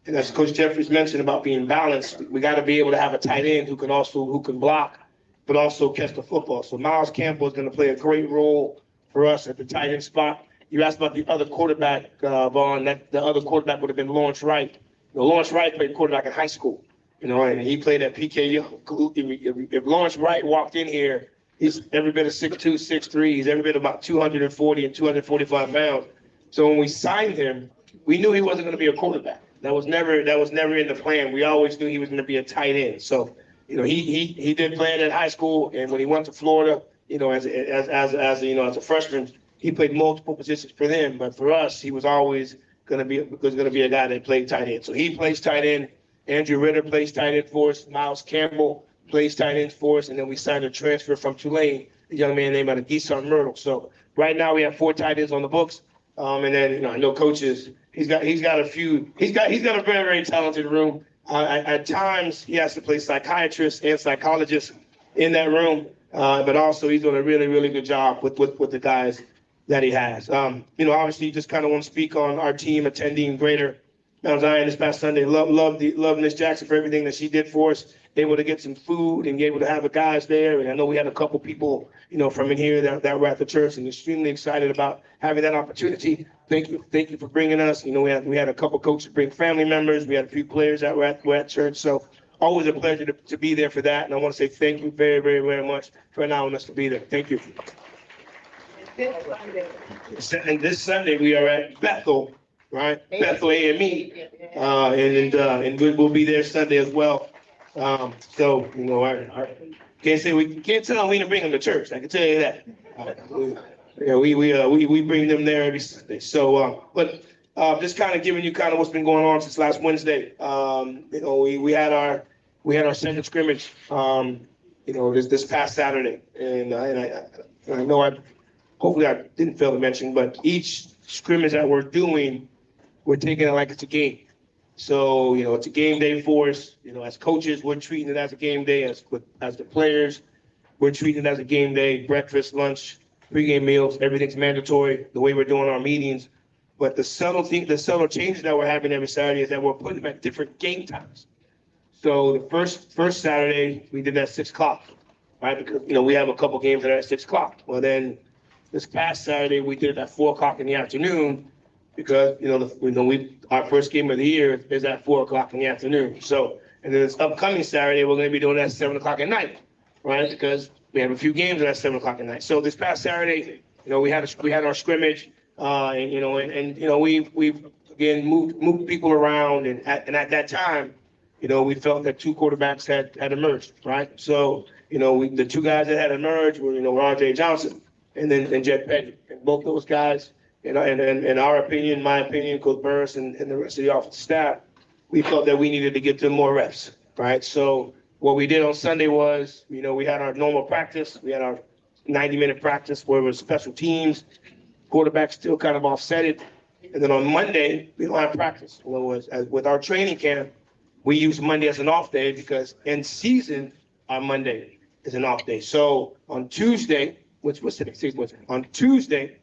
and as Coach Jeffries mentioned about being balanced, we got to be able to have a tight end who can block, but also catch the football. So Miles Campbell is going to play a great role for us at the tight end spot. You asked about the other quarterback, Vaughn. That the other quarterback would have been Lawrence Wright. Lawrence Wright played quarterback in high school, and he played at PKU. If Lawrence Wright walked in here, he's every bit of 6'2", 6'3". He's every bit about 240 and 245 pounds. So when we signed him, we knew he wasn't going to be a quarterback. That was never in the plan. We always knew he was going to be a tight end. So, he did play at high school, and when he went to Florida, as a freshman, he played multiple positions for them. But for us, he was always going to be a guy that played tight end. So he plays tight end. Andrew Ritter plays tight end for us. Miles Campbell plays tight end for us, and then we signed a transfer from Tulane, a young man named Adesar Myrtle. So right now we have 4 tight ends on the books. And then I know coaches. He's got a very, very talented room. At times he has to play psychiatrist and psychologist in that room, but also he's doing a really, really good job with the guys that he has. Obviously, just kind of want to speak on our team attending Greater Mount Zion this past Sunday. Love Miss Jackson for everything that she did for us. Able to get some food and be able to have the guys there. And I know we had a couple people, from in here that were at the church, and extremely excited about having that opportunity. Thank you for bringing us. We had a couple coaches bring family members. We had a few players that were at church. So always a pleasure to be there for that. And I want to say thank you very, very, very much for allowing us to be there. Thank you. And this Sunday we are at Bethel, right? Bethel AME, and we'll be there Sunday as well. I can't tell them we didn't bring them to church. I can tell you that. We bring them there every Sunday. So, just kind of giving you kind of what's been going on since last Wednesday. We had our second scrimmage, this past Saturday, and I know hopefully I didn't fail to mention, but each scrimmage that we're doing, we're taking it like it's a game. So, it's a game day for us. As coaches, we're treating it as a game day. As the players, we're treating it as a game day. Breakfast, lunch, pregame meals, everything's mandatory, the way we're doing our meetings. But the subtle changes that we're having every Saturday is that we're putting them at different game times. So the first Saturday, we did at 6 o'clock, right? Because, we have a couple games that are at 6 o'clock. Well, then this past Saturday, we did it at 4 o'clock in the afternoon, because our first game of the year is at 4 o'clock in the afternoon. So, and then this upcoming Saturday, we're going to be doing that at 7 o'clock at night, right? Because we have a few games at 7 o'clock at night. So this past Saturday, we had our scrimmage, we've again moved people around, and at that time, we felt that 2 quarterbacks had emerged, right? So, the 2 guys that had emerged were R.J. Johnson and Jet Petty, and both those guys. In our opinion, my opinion, Coach Burris and the rest of the offensive staff, we felt that we needed to get them more reps, right? So what we did on Sunday was, we had our normal practice. We had our 90-minute practice where it was special teams, quarterback still kind of offset it. And then on Monday, we don't have practice. With our training camp, we use Monday as an off day because in season, on Monday is an off day. So on Tuesday, on Tuesday,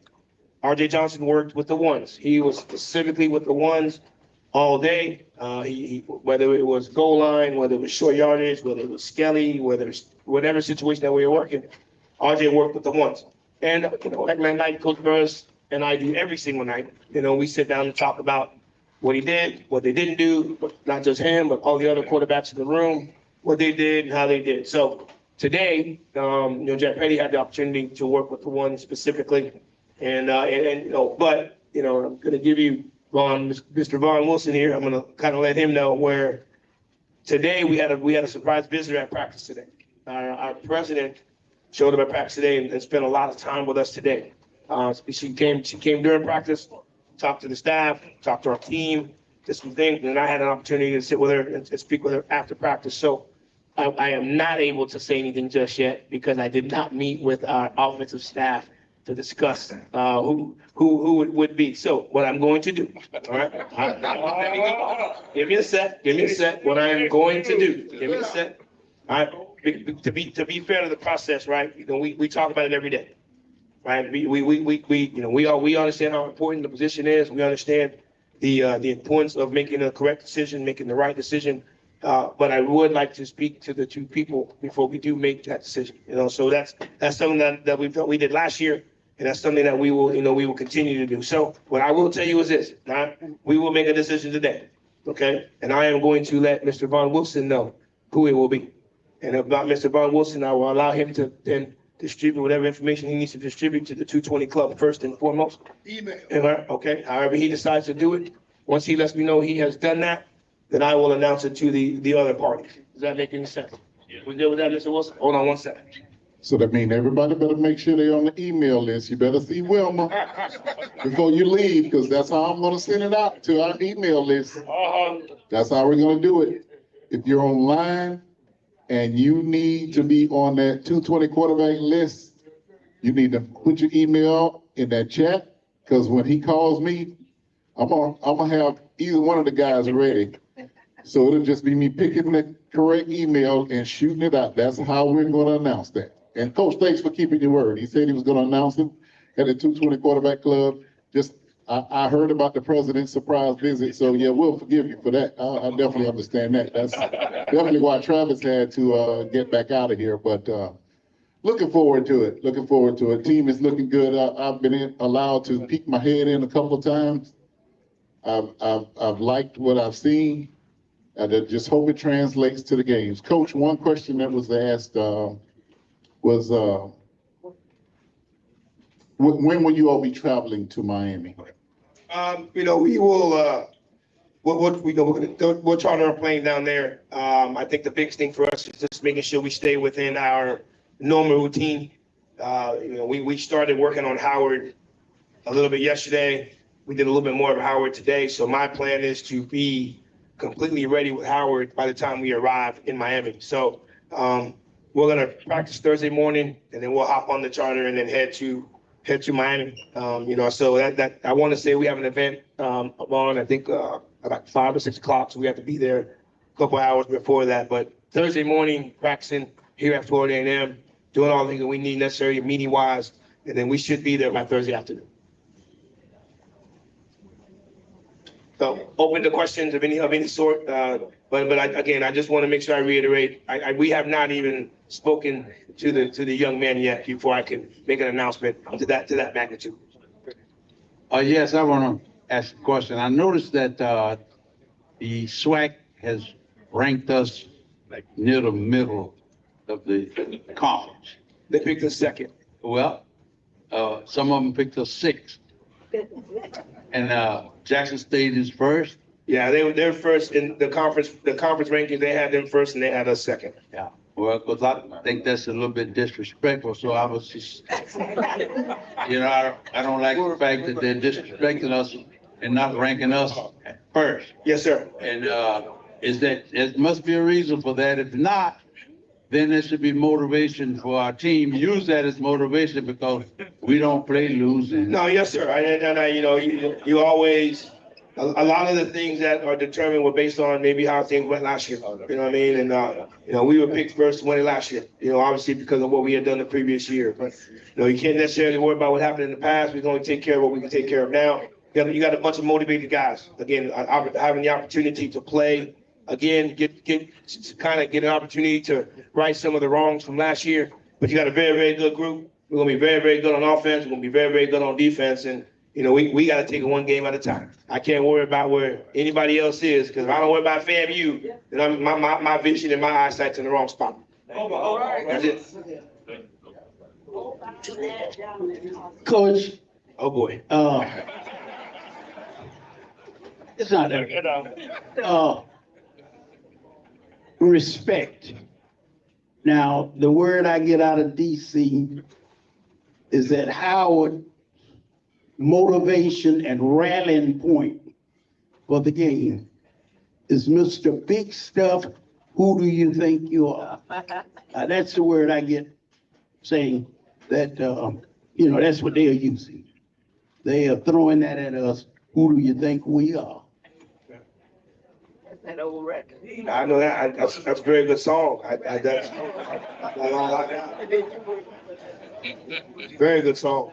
R.J. Johnson worked with the ones. He was specifically with the ones all day. Whether it was goal line, whether it was short yardage, whether it was skelly, whatever situation that we were working, R.J. worked with the ones. And like my night, Coach Burris and I do every single night. We sit down and talk about what he did, what they didn't do, not just him, but all the other quarterbacks in the room, what they did and how they did. So today, Jack Petty had the opportunity to work with the ones specifically. But I'm going to give you Mr. Vaughn Wilson here. I'm going to kind of let him know where today we had a surprise visitor at practice today. Our president showed up at practice today and spent a lot of time with us today. She came during practice, talked to the staff, talked to our team, did some things, and I had an opportunity to sit with her and speak with her after practice. So I am not able to say anything just yet because I did not meet with our offensive staff to discuss, who it would be. So what I'm going to do, all right? Give me a sec, what I am going to do, give me a sec. All right, to be fair to the process, right? You know, we talk about it every day, right? We understand how important the position is. We understand the importance of making a correct decision, making the right decision. But I would like to speak to the two people before we do make that decision. You know, so that's something that we did last year, and that's something that we will continue to do. So what I will tell you is this: we will make a decision today, okay? And I am going to let Mr. Von Wilson know who it will be. And about Mr. Von Wilson, I will allow him to then distribute whatever information he needs to distribute to the 220 Club first and foremost. Email. Okay, however he decides to do it, once he lets me know he has done that, then I will announce it to the other parties. Does that make any sense? We deal with that, Mr. Wilson? Hold on one second. So that means everybody better make sure they're on the email list. You better see Wilma before you leave, because that's how I'm gonna send it out to our email list. That's how we're gonna do it. If you're online and you need to be on that 220 quarterback list, you need to put your email in that chat, because when he calls me, I'm gonna have either one of the guys ready. So it'll just be me picking the correct email and shooting it out. That's how we're gonna announce that. And Coach, thanks for keeping your word. He said he was gonna announce it at the 220 quarterback club. I heard about the president's surprise visit, so yeah, we'll forgive you for that. I definitely understand that. That's definitely why Travis had to get back out of here, but looking forward to it. Looking forward to it. Team is looking good. I've been allowed to peek my head in a couple of times. I've liked what I've seen, and I just hope it translates to the games. Coach, one question that was asked was, when will you all be traveling to Miami? We will, we'll charter a plane down there. I think the biggest thing for us is just making sure we stay within our normal routine. We started working on Howard a little bit yesterday. We did a little bit more of Howard today. So my plan is to be completely ready with Howard by the time we arrive in Miami. So we're gonna practice Thursday morning, and then we'll hop on the charter and then head to Miami. So that I want to say we have an event on, I think about 5 or 6 o'clock. So we have to be there a couple hours before that. But Thursday morning, practicing here at Florida A&M, doing all the things that we need necessary meeting wise, and then we should be there by Thursday afternoon. So open to questions of any sort. But I just want to make sure I reiterate, we have not even spoken to the young man yet before I can make an announcement to that magnitude. Yes, I want to ask a question. I noticed that the SWAC has ranked us like near the middle of the conference. They picked us second. Well, some of them picked us sixth. And Jackson State is first. Yeah, they're first in the conference rankings. They had them first, and they had us second. Yeah. Well, because I think that's a little bit disrespectful. So I was just, I don't like the fact that they're disrespecting us and not ranking us first. Yes, sir. And it must be a reason for that. If not, then there should be motivation for our team. Use that as motivation, because we don't play losing. No, yes, sir. You always, a lot of the things that are determined were based on maybe how things went last year. You know what I mean? And we were picked first to win it last year. Obviously because of what we had done the previous year. But you can't necessarily worry about what happened in the past. We can only take care of what we can take care of now. You got a bunch of motivated guys. Again, having the opportunity to play. Again, get an opportunity to right some of the wrongs from last year. But you got a very, very good group. We're gonna be very, very good on offense. We're gonna be very, very good on defense. And we got to take it one game at a time. I can't worry about where anybody else is, because if I don't worry about FAMU, then my vision and my eyesight's in the wrong spot. That's it. Coach. Oh boy. It's not that. Respect. Now, the word I get out of DC is that Howard motivation and rallying point for the game is Mr. Big Stuff. Who do you think you are? That's the word I get saying that You know, that's what they're using. They are throwing that at us. Who do you think we are? That's that old record. I know that. That's a very good song. Very good song.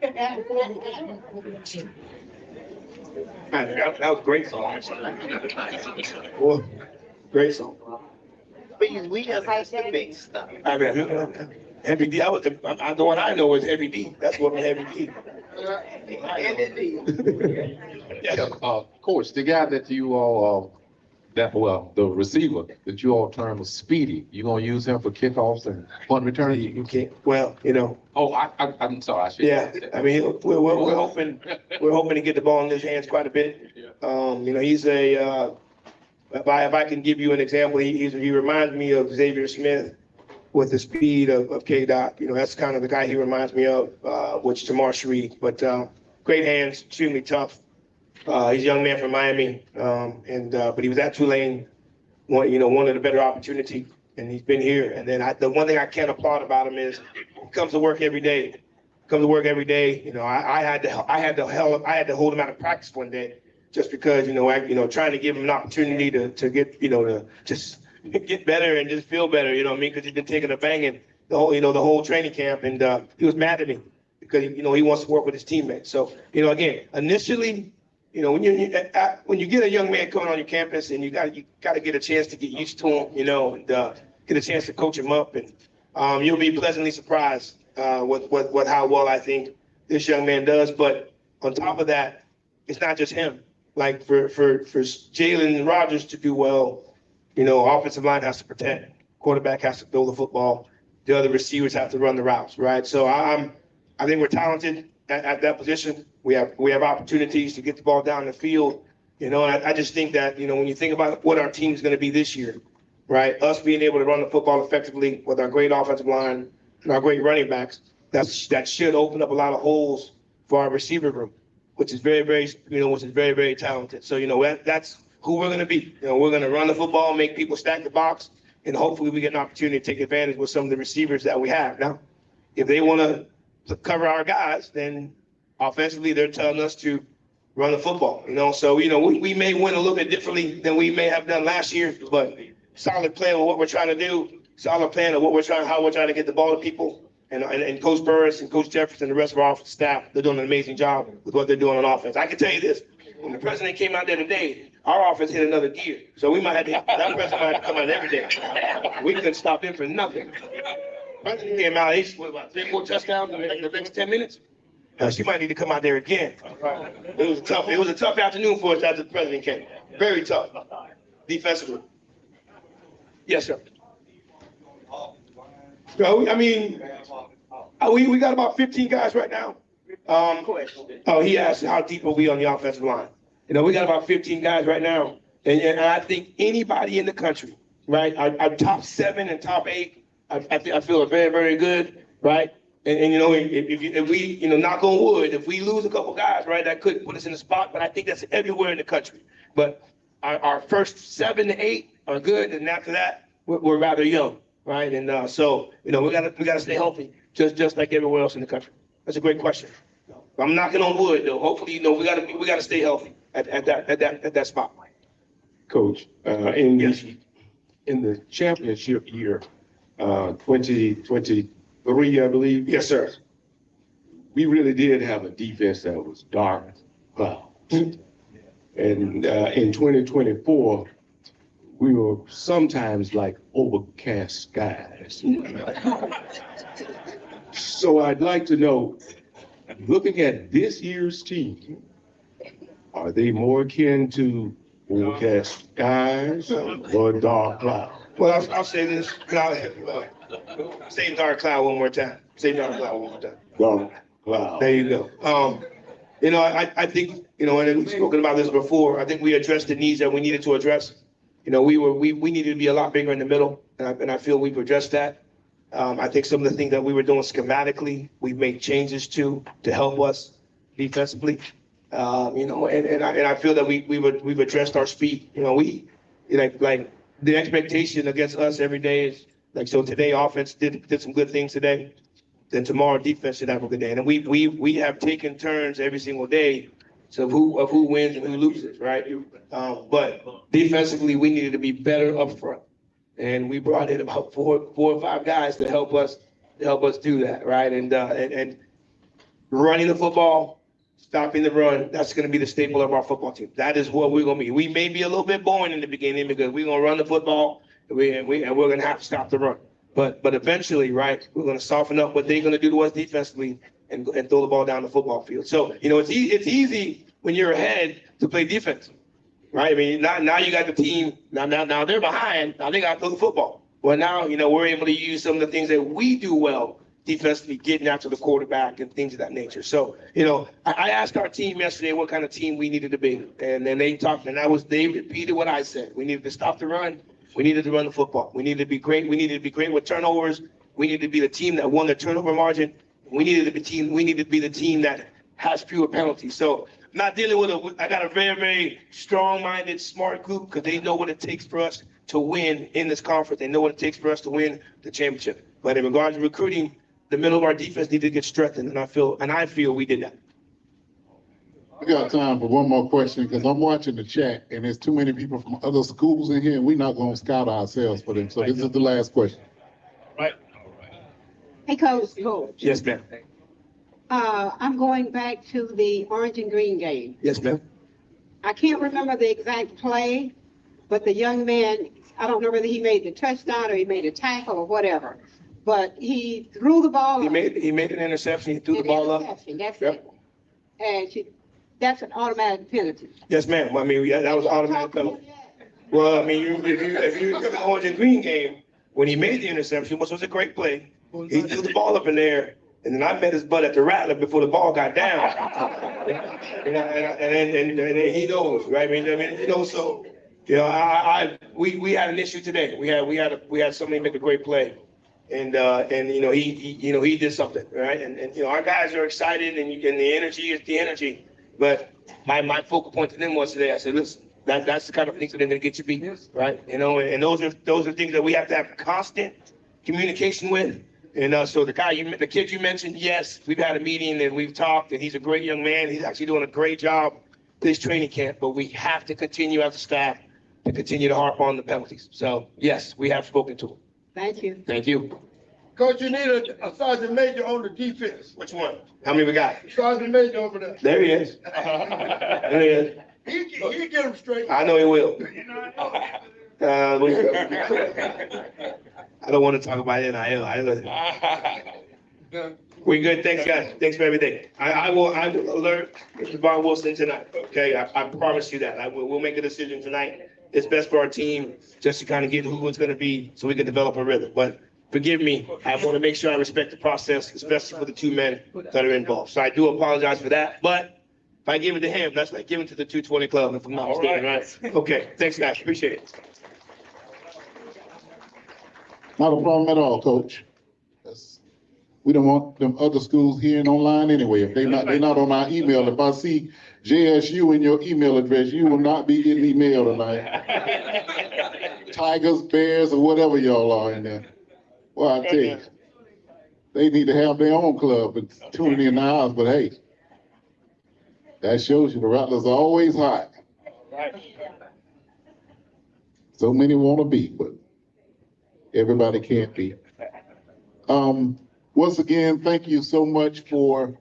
That was a great song. Well, great song. We just like the big stuff. I mean, Heavy D. The one I know is Heavy D. That's what Heavy D. Yeah, Coach, the guy that you all, the receiver that you all term as Speedy, you gonna use him for kickoffs and punt return? You can't. Well, you know. Oh, I'm sorry. Yeah, I mean, we're hoping to get the ball in his hands quite a bit. You know, he's a. If I can give you an example, he reminds me of Xavier Smith with the speed of K-Dot. You know, that's kind of the guy he reminds me of, which Jamar Shreve. But great hands, extremely tough. He's a young man from Miami, but he was at Tulane, one of the better opportunity, and he's been here. And then the one thing I can't applaud about him is he comes to work every day. You know, I had to hold him out of practice one day just because trying to give him an opportunity to get to just get better and just feel better. You know what I mean? Because he's been taking a banging the whole training camp, and he was mad at me because he wants to work with his teammates. So again, initially. When you get a young man coming on your campus and you got to get a chance to get used to him, and get a chance to coach him up, and you'll be pleasantly surprised with how well I think this young man does. But on top of that, it's not just him. Like for Jalen Rogers to do well, offensive line has to protect, quarterback has to throw the football, the other receivers have to run the routes, right? So I think we're talented at that position. We have opportunities to get the ball down the field, and I just think that, when you think about what our team is going to be this year, right? Us being able to run the football effectively with our great offensive line and our great running backs, that should open up a lot of holes for our receiver room, which is very, very talented. So, that's who we're going to be. We're going to run the football, make people stack the box, and hopefully we get an opportunity to take advantage with some of the receivers that we have. Now, if they want to cover our guys, then offensively, they're telling us to run the football, So, we may win a little bit differently than we may have done last year, but solid plan of what we're trying to do, solid plan of how we're trying to get the ball to people. And Coach Burris and Coach Jefferson and the rest of our offensive staff, they're doing an amazing job with what they're doing on offense. I can tell you this, when the president came out there today, our offense hit another gear. So that president might have to come out every day. We couldn't stop him for nothing. President came out, he scored about 3 more touchdowns in the next 10 minutes. She might need to come out there again. It was a tough afternoon for us after the president came. Very tough, defensively. Yes, sir. So, we got about 15 guys right now. He asked how deep are we on the offensive line. We got about 15 guys right now, and I think anybody in the country, right? Our top 7 and top 8, I feel are very, very good, right? And if we, knock on wood, if we lose a couple guys, right, that could put us in the spot. But I think that's everywhere in the country. But our first 7 to 8 are good, and after that, we're rather young, right? And so we gotta stay healthy, just like everywhere else in the country. That's a great question. I'm knocking on wood, though. Hopefully, we gotta stay healthy at that spot. Coach, in the championship year, 2023, I believe. Yes, sir. We really did have a defense that was dark clouds. And in 2024, we were sometimes like overcast skies. So I'd like to know, looking at this year's team, are they more akin to overcast skies or dark clouds? Well, I'll say this. Say dark cloud one more time. Say dark cloud one more time. Dark cloud. There you go. I think, and we've spoken about this before, I think we addressed the needs that we needed to address. We needed to be a lot bigger in the middle, and I feel we've addressed that. I think some of the things that we were doing schematically, we've made changes to help us defensively. And I feel that we've addressed our speed. Like the expectation against us every day is so today offense did some good things today. then tomorrow defense should have a good day. And we have taken turns every single day to who wins and who loses, right? But defensively, we needed to be better up front. And we brought in about four or five guys to help us do that, right? And running the football, stopping the run, that's going to be the staple of our football team. That is what we're going to be. We may be a little bit boring in the beginning because we're going to run the football and we're going to have to stop the run. But eventually, right, we're going to soften up what they're going to do to us defensively and throw the ball down the football field. So, it's easy when you're ahead to play defense, right? I mean, now you got the team, now they're behind, now they got to throw the football. Well, now, we're able to use some of the things that we do well defensively, getting after the quarterback and things of that nature. So, I asked our team yesterday what kind of team we needed to be. And then they talked, and they repeated what I said. We needed to stop the run. We needed to run the football. We needed to be great. We needed to be great with turnovers. We needed to be the team that won the turnover margin. We needed to be the team that has fewer penalties. So I'm not dealing with I got a very, very strong-minded, smart group because they know what it takes for us to win in this conference. They know what it takes for us to win the championship. But in regards to recruiting, the middle of our defense needed to get strengthened, and I feel we did that. We got time for one more question because I'm watching the chat and there's too many people from other schools in here and we're not going to scout ourselves for them. So this is the last question. Right. Hey, Coach. Yes, ma'am. I'm going back to the orange and green game. Yes, ma'am. I can't remember the exact play, but the young man, I don't know whether he made the touchdown or he made a tackle or whatever, but he threw the ball. He made an interception. He threw the ball up. That's it. And that's an automatic penalty. Yes, ma'am. I mean, that was automatic penalty. Well, I mean, if you look at the orange and green game, when he made the interception, which was a great play, he threw the ball up in there, and then I met his butt at the rattler before the ball got down. and then he knows, right? I mean, so we had an issue today. We had somebody make a great play. And he did something, right? And our guys are excited, and the energy is the energy. But my focal point to them was today. I said, listen, that's the kind of things that are going to get you beat, right? And those are things that we have to have constant communication with. And so the kid you mentioned, yes, we've had a meeting and we've talked, and he's a great young man. He's actually doing a great job this training camp. But we have to continue as a staff to continue to harp on the penalties. So yes, we have spoken to him. Thank you. Thank you. Coach, you need a sergeant major on the defense. Which one? How many we got? Sergeant major over there. There he is. There he is. He'll get him straight. I know he will. I don't want to talk about NIL. We good. Thanks, guys. Thanks for everything. I will alert Mr. Von Wilson tonight. Okay, I promise you that. We'll make a decision tonight. It's best for our team just to kind of get who it's going to be so we can develop a rhythm. But forgive me, I want to make sure I respect the process, especially for the two men that are involved. So I do apologize for that. But if I give it to him, that's like giving it to the 220 Club, if I'm not mistaken, right? Okay, thanks, guys. Appreciate it. Not a problem at all, Coach. We don't want them other schools hearing online anyway. If they're not on our email. If I see JSU in your email address, you will not be getting email tonight. Tigers, Bears, or whatever y'all are in there. Well, I tell you, they need to have their own club and tune in the house. But hey, that shows you the Rattlers are always hot. So many want to be, but everybody can't be. Once again, thank you so much for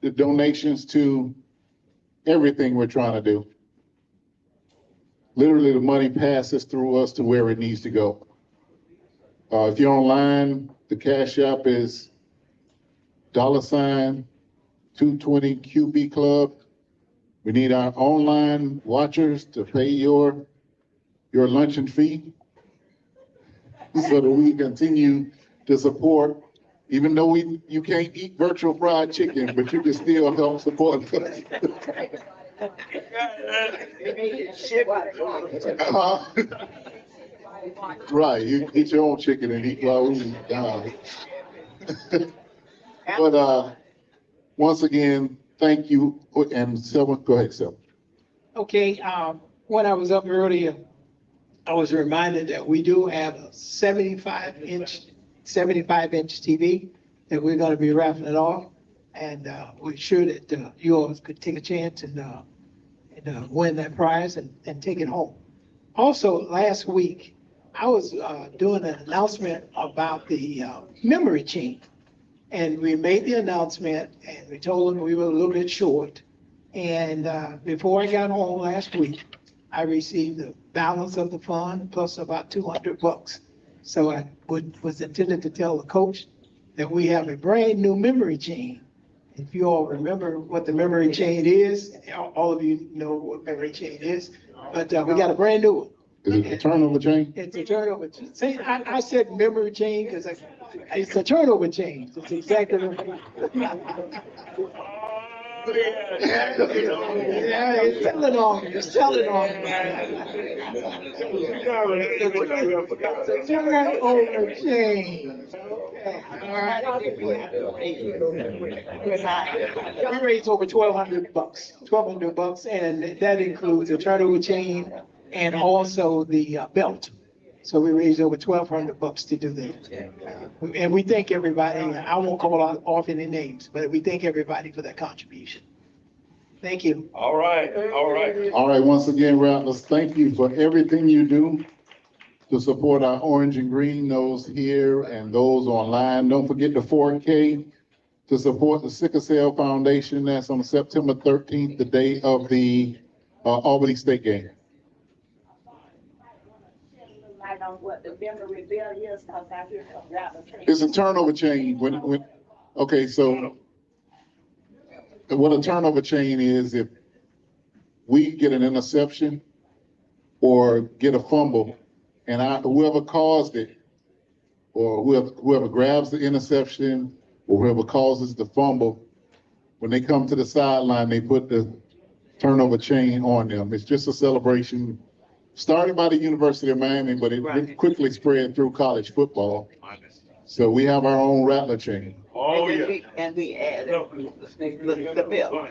the donations to everything we're trying to do. Literally, the money passes through us to where it needs to go. If you're online, the Cash App is $220 QB Club. We need our online watchers to pay your luncheon fee so that we continue to support. Even though you can't eat virtual fried chicken, but you can still help support us. Right, you eat your own chicken and eat while we die. But once again, thank you. And someone, go ahead, Selma. Okay, when I was up earlier, I was reminded that we do have a 75-inch TV that we're gonna be raffling it off. And we're sure that you all could take a chance and win that prize and take it home. Also, last week, I was doing an announcement about the memory chain. And we made the announcement and we told them we were a little bit short. And before I got home last week, I received the balance of the fund plus about $200. So I was intended to tell the coach that we have a brand new memory chain. If you all remember what the memory chain is, all of you know what memory chain is, but we got a brand new one. Is it a turnover chain? It's a turnover chain. See, I said memory chain because it's a turnover chain. It's exactly yeah, it's telling on me. It's telling on me. It's a turnover chain. Okay. All right. We raised over $1,200, $1,200, and that includes a turnover chain and also the belt. So we raised over $1,200 to do that. And we thank everybody. I won't call off any names, but we thank everybody for that contribution. Thank you. All right, all right. All right, once again, Rattlers, thank you for everything you do to support our orange and green, those here and those online. Don't forget the 4K to support the Sickle Cell Foundation. That's on September 13th, the day of the Albany State game. It's a turnover chain. Okay, so what a turnover chain is, if we get an interception or get a fumble, and whoever caused it, or whoever grabs the interception, or whoever causes the fumble, when they come to the sideline, they put the turnover chain on them. It's just a celebration started by the University of Miami, but it quickly spread through college football. So we have our own Rattler chain. Oh, yeah. And we added the bill.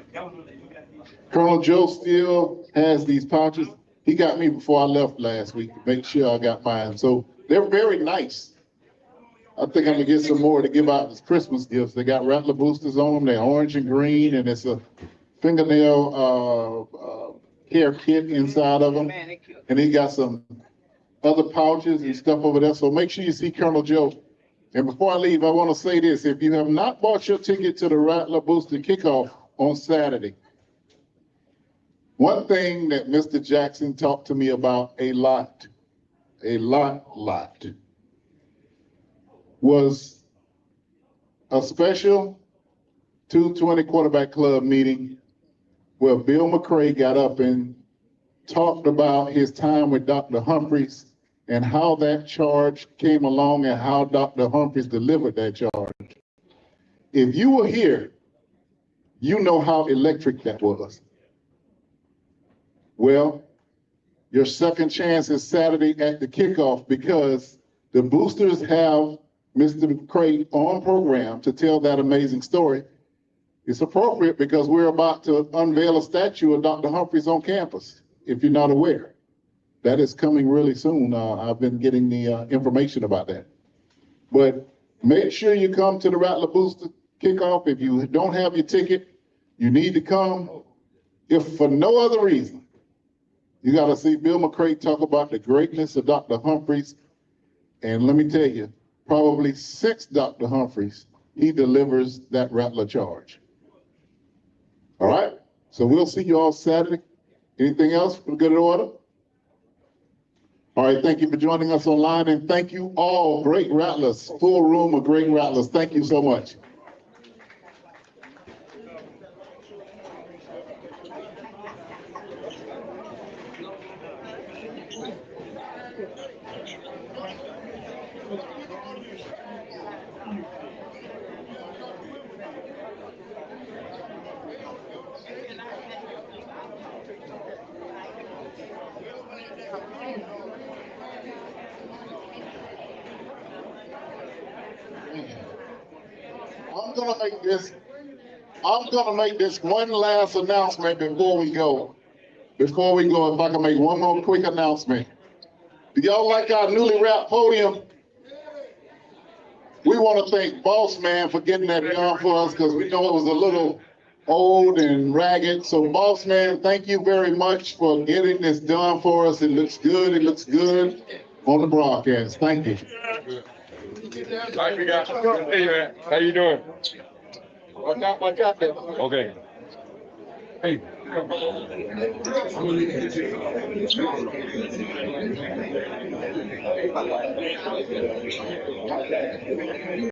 Colonel Joe still has these pouches. He got me before I left last week to make sure I got mine. So they're very nice. I think I'm gonna get some more to give out as Christmas gifts. They got Rattler boosters on them. They're orange and green, and it's a fingernail hair kit inside of them. And he got some other pouches and stuff over there. So make sure you see Colonel Joe. And before I leave, I want to say this. If you have not bought your ticket to the Rattler Booster Kickoff on Saturday, one thing that Mr. Jackson talked to me about a lot, was a special 220 quarterback club meeting where Bill McCray got up and talked about his time with Dr. Humphreys and how that charge came along and how Dr. Humphreys delivered that charge. If you were here, you know how electric that was. Well, your second chance is Saturday at the kickoff, because the boosters have Mr. McCray on program to tell that amazing story. It's appropriate because we're about to unveil a statue of Dr. Humphreys on campus, if you're not aware. That is coming really soon. I've been getting the information about that. But make sure you come to the Rattler Booster Kickoff. If you don't have your ticket, you need to come. If for no other reason, you got to see Bill McCray talk about the greatness of Dr. Humphreys. And let me tell you, probably since Dr. Humphreys, he delivers that Rattler charge. All right? So we'll see you all Saturday. Anything else for good order? All right, thank you for joining us online, and thank you all, great Rattlers, full room of great Rattlers. Thank you so much. I'm gonna make this one last announcement before we go. Before we go, if I can make one more quick announcement. Do y'all like our newly wrapped podium? We want to thank Boss Man for getting that done for us because we know it was a little old and ragged. So Boss Man, thank you very much for getting this done for us. It looks good. It looks good on the broadcast. Thank you. Thank you, guys. Hey, man. How you doing? Watch out there. Okay. Hey.